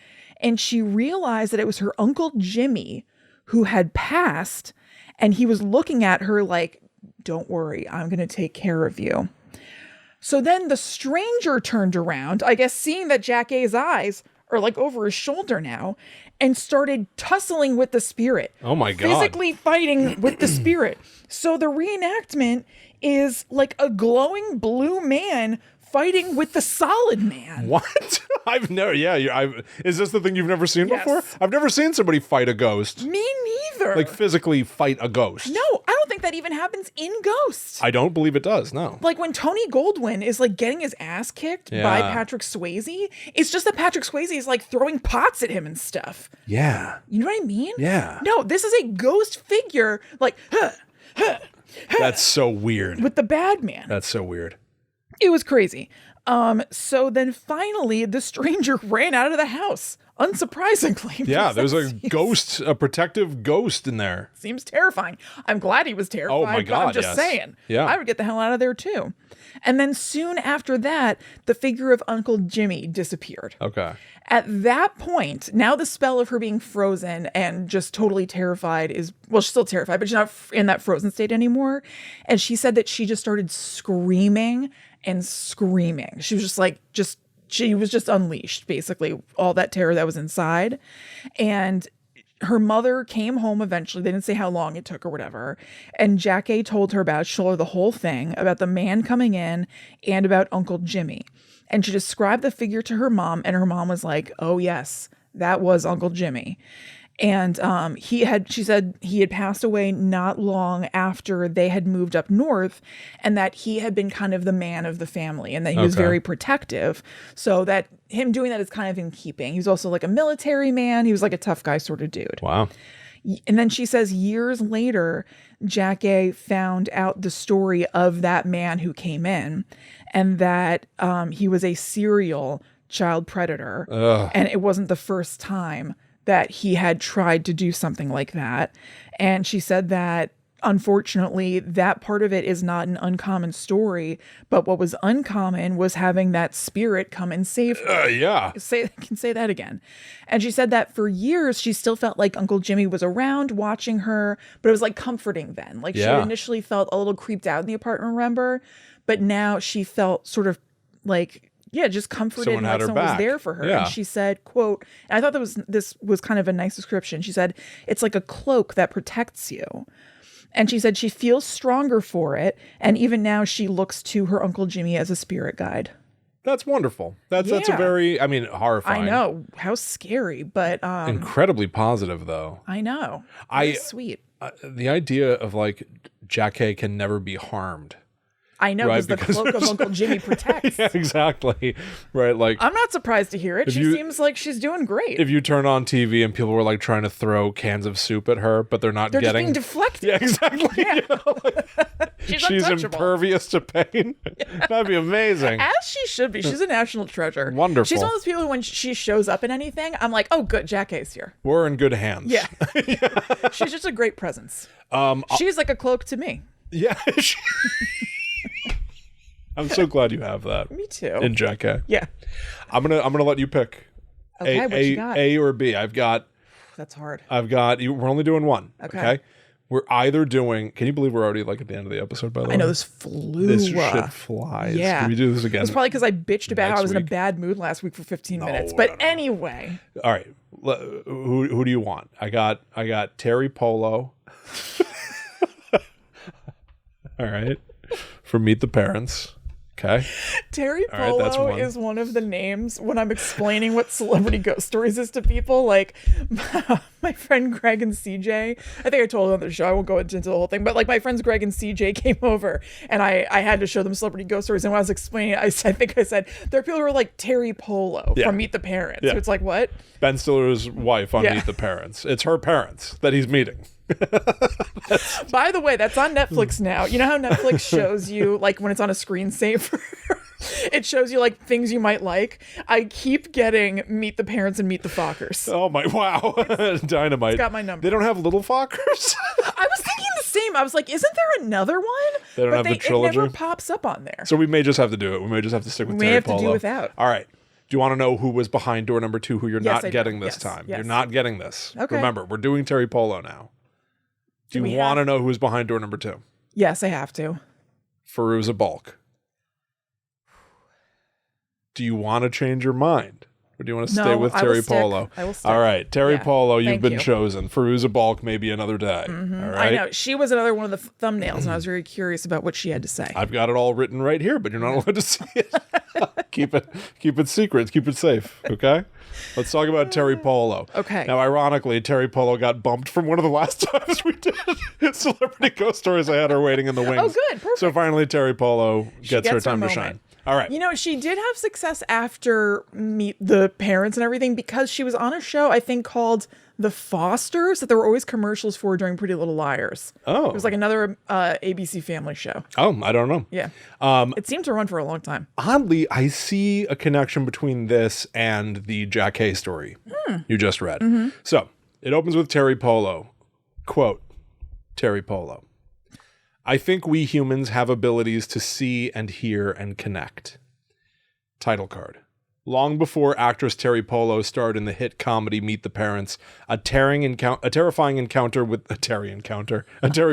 And she realized that it was her Uncle Jimmy who had passed. And he was looking at her like, don't worry, I'm going to take care of you. So then the stranger turned around, I guess seeing that Jackée's eyes are like over his shoulder now, and started tussling with the spirit. Oh my God. Physically fighting with the spirit. So the reenactment is like a glowing blue man fighting with the solid man. What? I've never, is this the thing you've never seen before? I've never seen somebody fight a ghost. Me neither. Like physically fight a ghost. No, I don't think that even happens in Ghost. I don't believe it does, no. Like when Tony Goldwyn is like getting his ass kicked by Patrick Swayze, it's just that Patrick Swayze is like throwing pots at him and stuff. Yeah. You know what I mean? Yeah. No, this is a ghost figure like, huh, That's so weird. with the bad man. That's so weird. It was crazy. So then finally the stranger ran out of the house. Unsurprisingly. Yeah, there's a ghost, a protective ghost in there. Seems terrifying. I'm glad he was terrified. Oh my God, I'm just saying. Yeah. I would get the hell out of there too. And then soon after that, the figure of Uncle Jimmy disappeared. Okay. At that point, now the spell of her being frozen and just totally terrified is, well, she's still terrified, but she's not in that frozen state anymore. And she said that she just started screaming and screaming. She was just like, she was just unleashed, basically, all that terror that was inside. And her mother came home eventually. They didn't say how long it took or whatever. And Jackée told her about it. She told her the whole thing about the man coming in and about Uncle Jimmy. And she described the figure to her mom. And her mom was like, oh, yes, that was Uncle Jimmy. And she said he had passed away not long after they had moved up north, and that he had been kind of the man of the family and that he was very protective. So that him doing that is kind of in keeping. He was also like a military man. He was like a tough guy sort of dude. Wow. And then she says years later, Jackée found out the story of that man who came in, and that he was a serial child predator. Ugh. And it wasn't the first time that he had tried to do something like that. And she said that, unfortunately, that part of it is not an uncommon story, but what was uncommon was having that spirit come and save her. Yeah. Can say that again. And she said that for years, she still felt like Uncle Jimmy was around watching her, but it was like comforting then. Like she initially felt a little creeped out in the apartment, remember? But now she felt sort of like, yeah, just comforted, Someone like someone was there for her. Yeah. And she said, quote, and I thought this was kind of a nice description. She said, it's like a cloak that protects you. And she said she feels stronger for it. And even now she looks to her Uncle Jimmy as a spirit guide. That's wonderful. That's a very, I mean, horrifying. I know. How scary, but incredibly positive though. I know. Very sweet. The idea of like Jackée can never be harmed. I know, right, because the cloak of Uncle Jimmy protects. Yeah, exactly. Right, like I'm not surprised to hear it. She seems like she's doing great. If you turn on TV and people were like trying to throw cans of soup at her, but they're getting just being deflected. Yeah, exactly. Yeah. You know, like, she's impervious to pain. Yeah. That'd be amazing. As she should be. She's a national treasure. Wonderful. She's one of those people who, when she shows up in anything, I'm like, oh, good, Jackée's here. We're in good hands. Yeah. She's just a great presence. She's like a cloak to me. Yeah. I'm so glad you have that. Me too. In Jackée. Yeah. I'm gonna let you pick. Okay, what you got? A or B. That's hard. We're only doing one. Okay. We're either doing. Can you believe we're already like at the end of the episode? By the way, I know this flew. This shit flies. Yeah. Can we do this again? It's probably because I bitched about how I was in a bad mood last week for 15 minutes. But anyway. All right. Who do you want? I got Teri Polo. All right. For Meet the Parents. Okay. Teri Polo is one of the names when I'm explaining what celebrity ghost stories is to people. Like my friend Greg and CJ, I think I told them on the show, I won't go into the whole thing, but like my friends Greg and CJ came over and I had to show them celebrity ghost stories. And when I was explaining it, I think I said, there are people who are like Teri Polo from Meet the Parents. Yeah. So it's like, what? Ben Stiller's wife on Meet the Parents. It's her parents that he's meeting. By the way, that's on Netflix now. You know how Netflix shows you, like, when it's on a screensaver, it shows you like things you might like. I keep getting Meet the Parents and Meet the Fockers. Oh my, wow. Dynamite. It's got my number. They don't have Little Fockers? I was thinking the same. I was like, isn't there another one? They don't have the trilogy? It never pops up on there. So we may just have to do it. We may just have to stick with Teri Polo. We may have to do without. All right. Do you want to know who was behind door number 2, who you're not getting this time? Yes. You're not getting this. Okay. Remember, we're doing Teri Polo now. Do you want to know who's behind door number 2? Yes, I have to. Fairuza Balk. Do you want to change your mind? Or do you want to stay with Teri Polo? I will stick. All right. Teri Polo, you've been chosen. Fairuza Balk, maybe another day. Mm-hmm. All right. I know. She was another one of the thumbnails, and I was very curious about what she had to say. I've got it all written right here, but you're not allowed to see it. Keep it secret. Keep it safe. Okay? Let's talk about Teri Polo. Okay. Now, ironically, Teri Polo got bumped from one of the last times we did Celebrity Ghost Stories. I had her waiting in the wings. Oh, good. Perfect. So finally, Teri Polo gets her time to shine. All right. You know, she did have success after Meet the Parents and everything because she was on a show, I think, called The Fosters that there were always commercials for during Pretty Little Liars. Oh. It was like another ABC Family show. Oh, I don't know. Yeah. It seemed to run for a long time. Oddly, I see a connection between this and the Jackée story you just read. So it opens with Teri Polo. Quote, Teri Polo. I think we humans have abilities to see and hear and connect. Title card. Long before actress Teri Polo starred in the hit comedy Meet the Parents, a Teri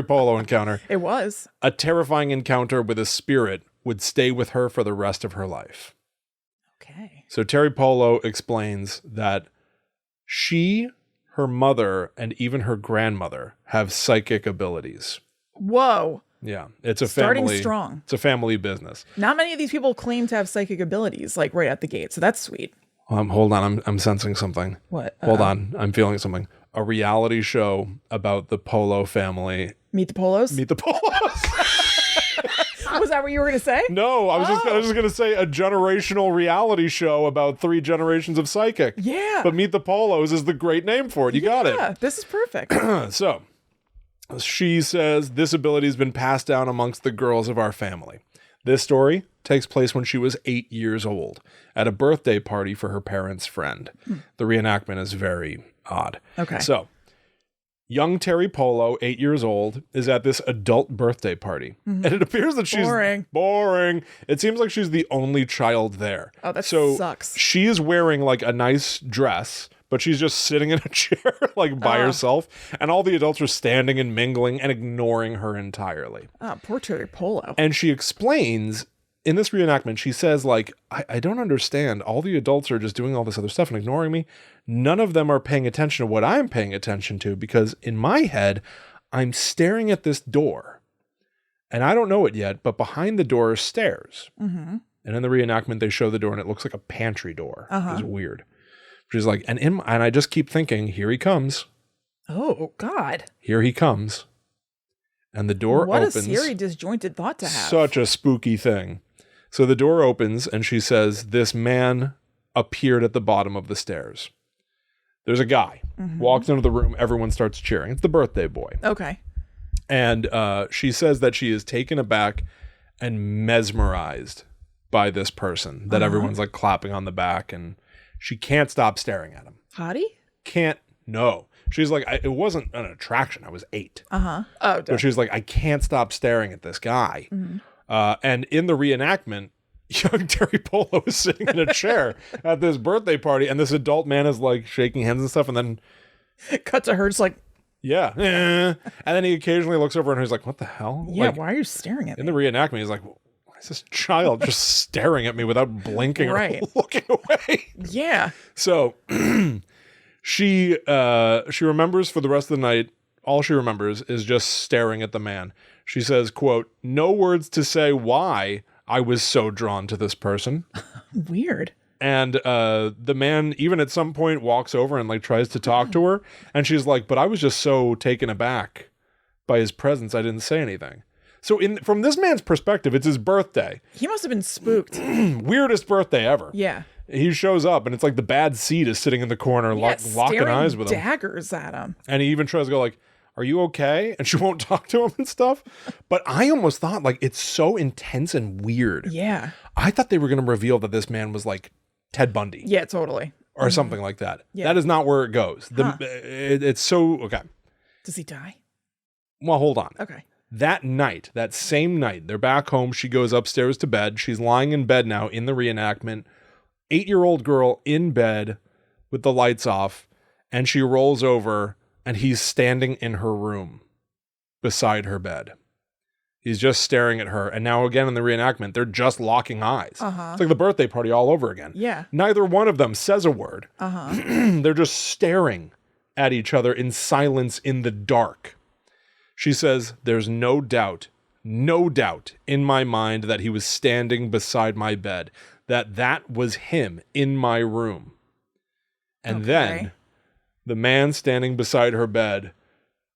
Polo encounter. It was. A terrifying encounter with a spirit would stay with her for the rest of her life. Okay. So Teri Polo explains that she, her mother, and even her grandmother have psychic abilities. Whoa. Yeah, it's a Starting family. strong. It's a family business. Not many of these people claim to have psychic abilities, like right at the gate. So that's sweet. Hold on, I'm sensing something. What? Hold on, I'm feeling something. A reality show about the Polo family. Meet the Polos? Meet the Polos. Was that what you were going to say? No, I was just going to say a generational reality show about 3 generations of psychic. Yeah. But Meet the Polos is the great name for it. You got it. Yeah, this is perfect. So, she says this ability has been passed down amongst the girls of our family. This story takes place when she was 8 years old at a birthday party for her parents' friend. The reenactment is very odd. Okay. So, young Teri Polo, 8 years old, is at this adult birthday party. And it appears that she's boring. It seems like she's the only child there. Oh, that so sucks. She is wearing like a nice dress, but she's just sitting in a chair like by herself. And all the adults are standing and mingling and ignoring her entirely. Oh, poor Teri Polo. And she explains in this reenactment, she says, like, I don't understand. All the adults are just doing all this other stuff and ignoring me. None of them are paying attention to what I'm paying attention to, because in my head, I'm staring at this door. And I don't know it yet, but behind the door are stairs. And in the reenactment, they show the door and it looks like a pantry door. It's weird. She's like, and I just keep thinking, here he comes. Oh, God. Here he comes. And the door opens. What a scary, disjointed thought to have. Such a spooky thing. So the door opens and she says, this man appeared at the bottom of the stairs. There's a guy, walks into the room, everyone starts cheering. It's the birthday boy. Okay. And she says that she is taken aback and mesmerized by this person, that everyone's like clapping on the back, and she can't stop staring at him. Hottie? No. She's like, it wasn't an attraction. I was 8. Oh, But she's like, I can't stop staring at this guy. And in the reenactment, young Teri Polo is sitting in a chair at this birthday party, and this adult man is like shaking hands and stuff, and then cut to her just like, yeah. And then he occasionally looks over and he's like, what the hell? Yeah, like, why are you staring at me? In the reenactment, he's like, why is this child just staring at me without blinking or looking away? Yeah. So she remembers for the rest of the night, all she remembers is just staring at the man. She says, quote, no words to say why I was so drawn to this person. Weird. And the man, even at some point, walks over and like tries to talk to her. And she's like, but I was just so taken aback by his presence, I didn't say anything. So from this man's perspective, it's his birthday. He must have been spooked. Weirdest birthday ever. Yeah. He shows up and it's like the bad seed is sitting in the corner, locking eyes with him. Daggers at him. And he even tries to go like, are you okay? And she won't talk to him and stuff. But I almost thought like it's so intense and weird. Yeah. I thought they were going to reveal that this man was like Ted Bundy. Yeah, totally. Or something like that. Yeah. That is not where it goes. It's so, okay. Does he die? Well, hold on. Okay. That night, that same night, they're back home. She goes upstairs to bed. She's lying in bed now in the reenactment. 8-year-old girl in bed with the lights off. And she rolls over and he's standing in her room beside her bed. He's just staring at her. And now again in the reenactment, they're just locking eyes. It's like the birthday party all over again. Yeah. Neither one of them says a word. They're just staring at each other in silence in the dark. She says, there's no doubt in my mind that he was standing beside my bed, that was him in my room. And then the man standing beside her bed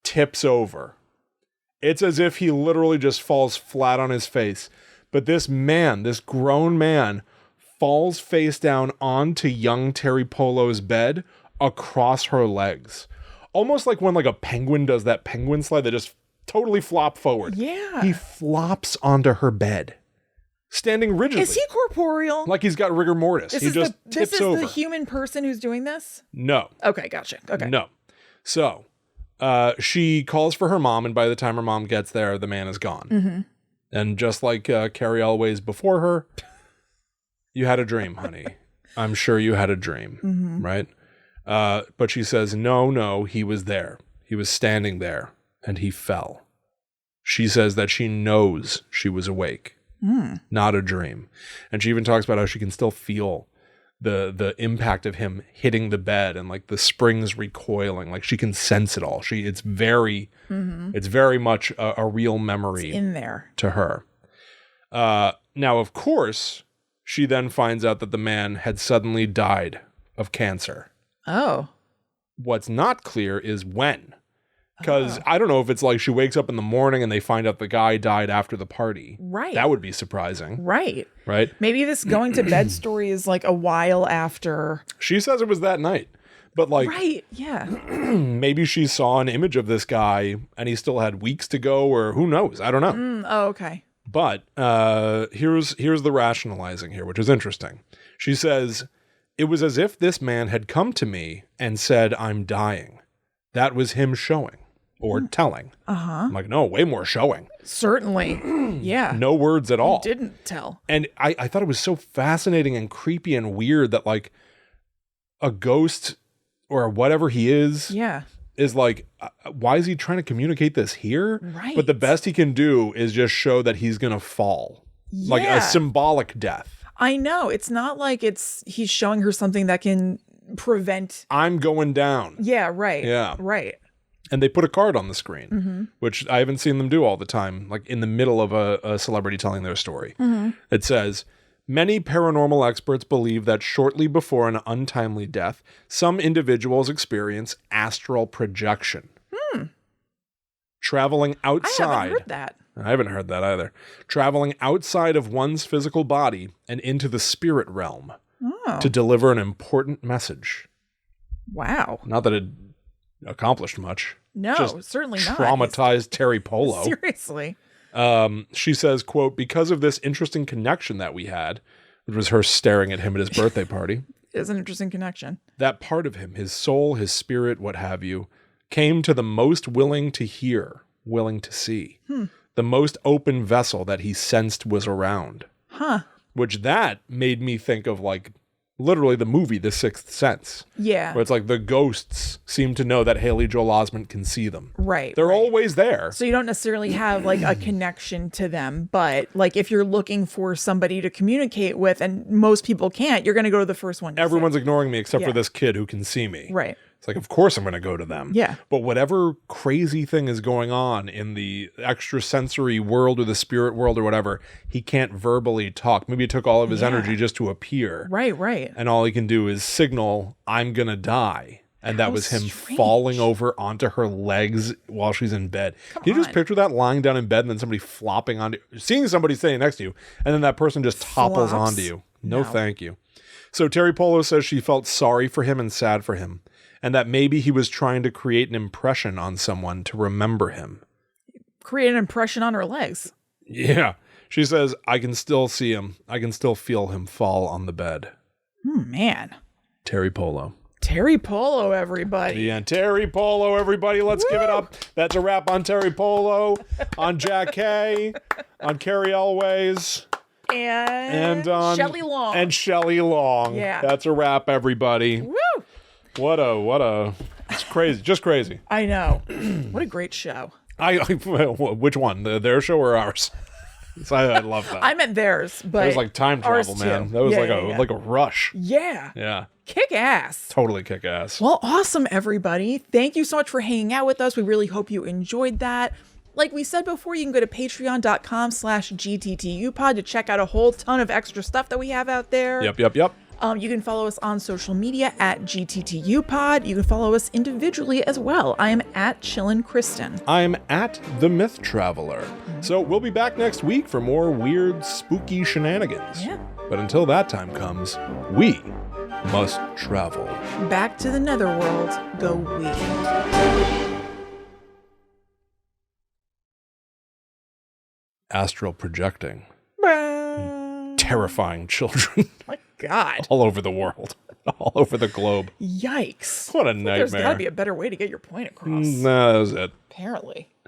tips over. It's as if he literally just falls flat on his face. But this man, this grown man, falls face down onto young Teri Polo's bed across her legs. almost like when like a penguin does that penguin slide that just totally flop forward. Yeah. He flops onto her bed, standing rigidly. Is he corporeal? Like he's got rigor mortis. He just this tips is over. the human person who's doing this? No. Okay, gotcha. Okay. No. So she calls for her mom, and by the time her mom gets there, the man is gone. Mm-hmm. And just like Cary Elwes before her, you had a dream, honey. I'm sure you had a dream, right? But she says, no, he was there. He was standing there, and he fell. She says that she knows she was awake, not a dream. And she even talks about how she can still feel the impact of him hitting the bed and like the springs recoiling. Like she can sense it all. It's very much a real memory in there to her. Now, of course, she then finds out that the man had suddenly died of cancer. Oh. What's not clear is when. Because I don't know if it's like she wakes up in the morning and they find out the guy died after the party. Right. That would be surprising. Right. Right? Maybe this going to bed story is like a while after. She says it was that night. But like, right, yeah. Maybe she saw an image of this guy and he still had weeks to go, or who knows? I don't know. Oh, okay. But here's the rationalizing here, which is interesting. She says, it was as if this man had come to me and said, I'm dying. That was him showing or telling. I'm like, no, way more showing. Certainly. Yeah. No words at all. He didn't tell. And I thought it was so fascinating and creepy and weird that like a ghost or whatever he is like, why is he trying to communicate this here? Right. But the best he can do is just show that he's going to fall. Yeah. Like a symbolic death. I know. It's not like he's showing her something that can prevent. I'm going down. Yeah, right. Yeah. Right. And they put a card on the screen, which I haven't seen them do all the time, like in the middle of a celebrity telling their story. It says, many paranormal experts believe that shortly before an untimely death, some individuals experience astral projection. Traveling outside. I haven't heard that. I haven't heard that either. Traveling outside of one's physical body and into the spirit realm to deliver an important message. Wow. Not that it accomplished much. No, just certainly not. Traumatized Teri Polo. Seriously. She says, quote, because of this interesting connection that we had, which was her staring at him at his birthday party. It is an interesting connection. That part of him, his soul, his spirit, what have you, came to the most willing to hear, willing to see. The most open vessel that he sensed was around. Which that made me think of like literally the movie The Sixth Sense. Yeah. Where it's like the ghosts seem to know that Haley Joel Osment can see them. Right. They're always there. So you don't necessarily have like a connection to them, but like if you're looking for somebody to communicate with and most people can't, you're going to go to the first one. Everyone's ignoring me except for this kid who can see me. Right. It's like, of course I'm going to go to them. Yeah. But whatever crazy thing is going on in the extrasensory world or the spirit world or whatever, he can't verbally talk. Maybe it took all of his energy just to appear. Right, right. And all he can do is signal, I'm going to die. And that was him falling over onto her legs while she's in bed. Can you just picture that lying down in bed and then somebody flopping onto you, seeing somebody standing next to you, and then that person just topples onto you? No, thank you. So Teri Polo says she felt sorry for him and sad for him, and that maybe he was trying to create an impression on someone to remember him. Create an impression on her legs. Yeah. She says, I can still see him. I can still feel him fall on the bed. Man. Teri Polo. Teri Polo, everybody. Yeah, Teri Polo, everybody. Let's give it up. That's a wrap on Teri Polo, on Jackée, on Cary Elwes. And on Shelley Long. And Shelley Long. Yeah. That's a wrap, everybody. Woo! What a, it's crazy. Just crazy. I know. What a great show. Which one? Their show or ours? So I love that. I meant theirs, but it was like time travel, man. That was like a rush. Yeah. Yeah. Kick ass. Totally kick ass. Well, awesome, everybody. Thank you so much for hanging out with us. We really hope you enjoyed that. Like we said before, you can go to patreon.com/GTTUpod to check out a whole ton of extra stuff that we have out there. Yep. You can follow us on social media at GTTUpod. You can follow us individually as well. I am at Kristen. I'm at The Myth Traveler. So we'll be back next week for more weird, spooky shenanigans. Yeah. But until that time comes, we must travel. Back to the netherworld go we. Astral projecting. Terrifying children My God. all over the world, all over the globe. Yikes. What a There's nightmare. got to be a better way to get your point across. No, that was it. Apparently.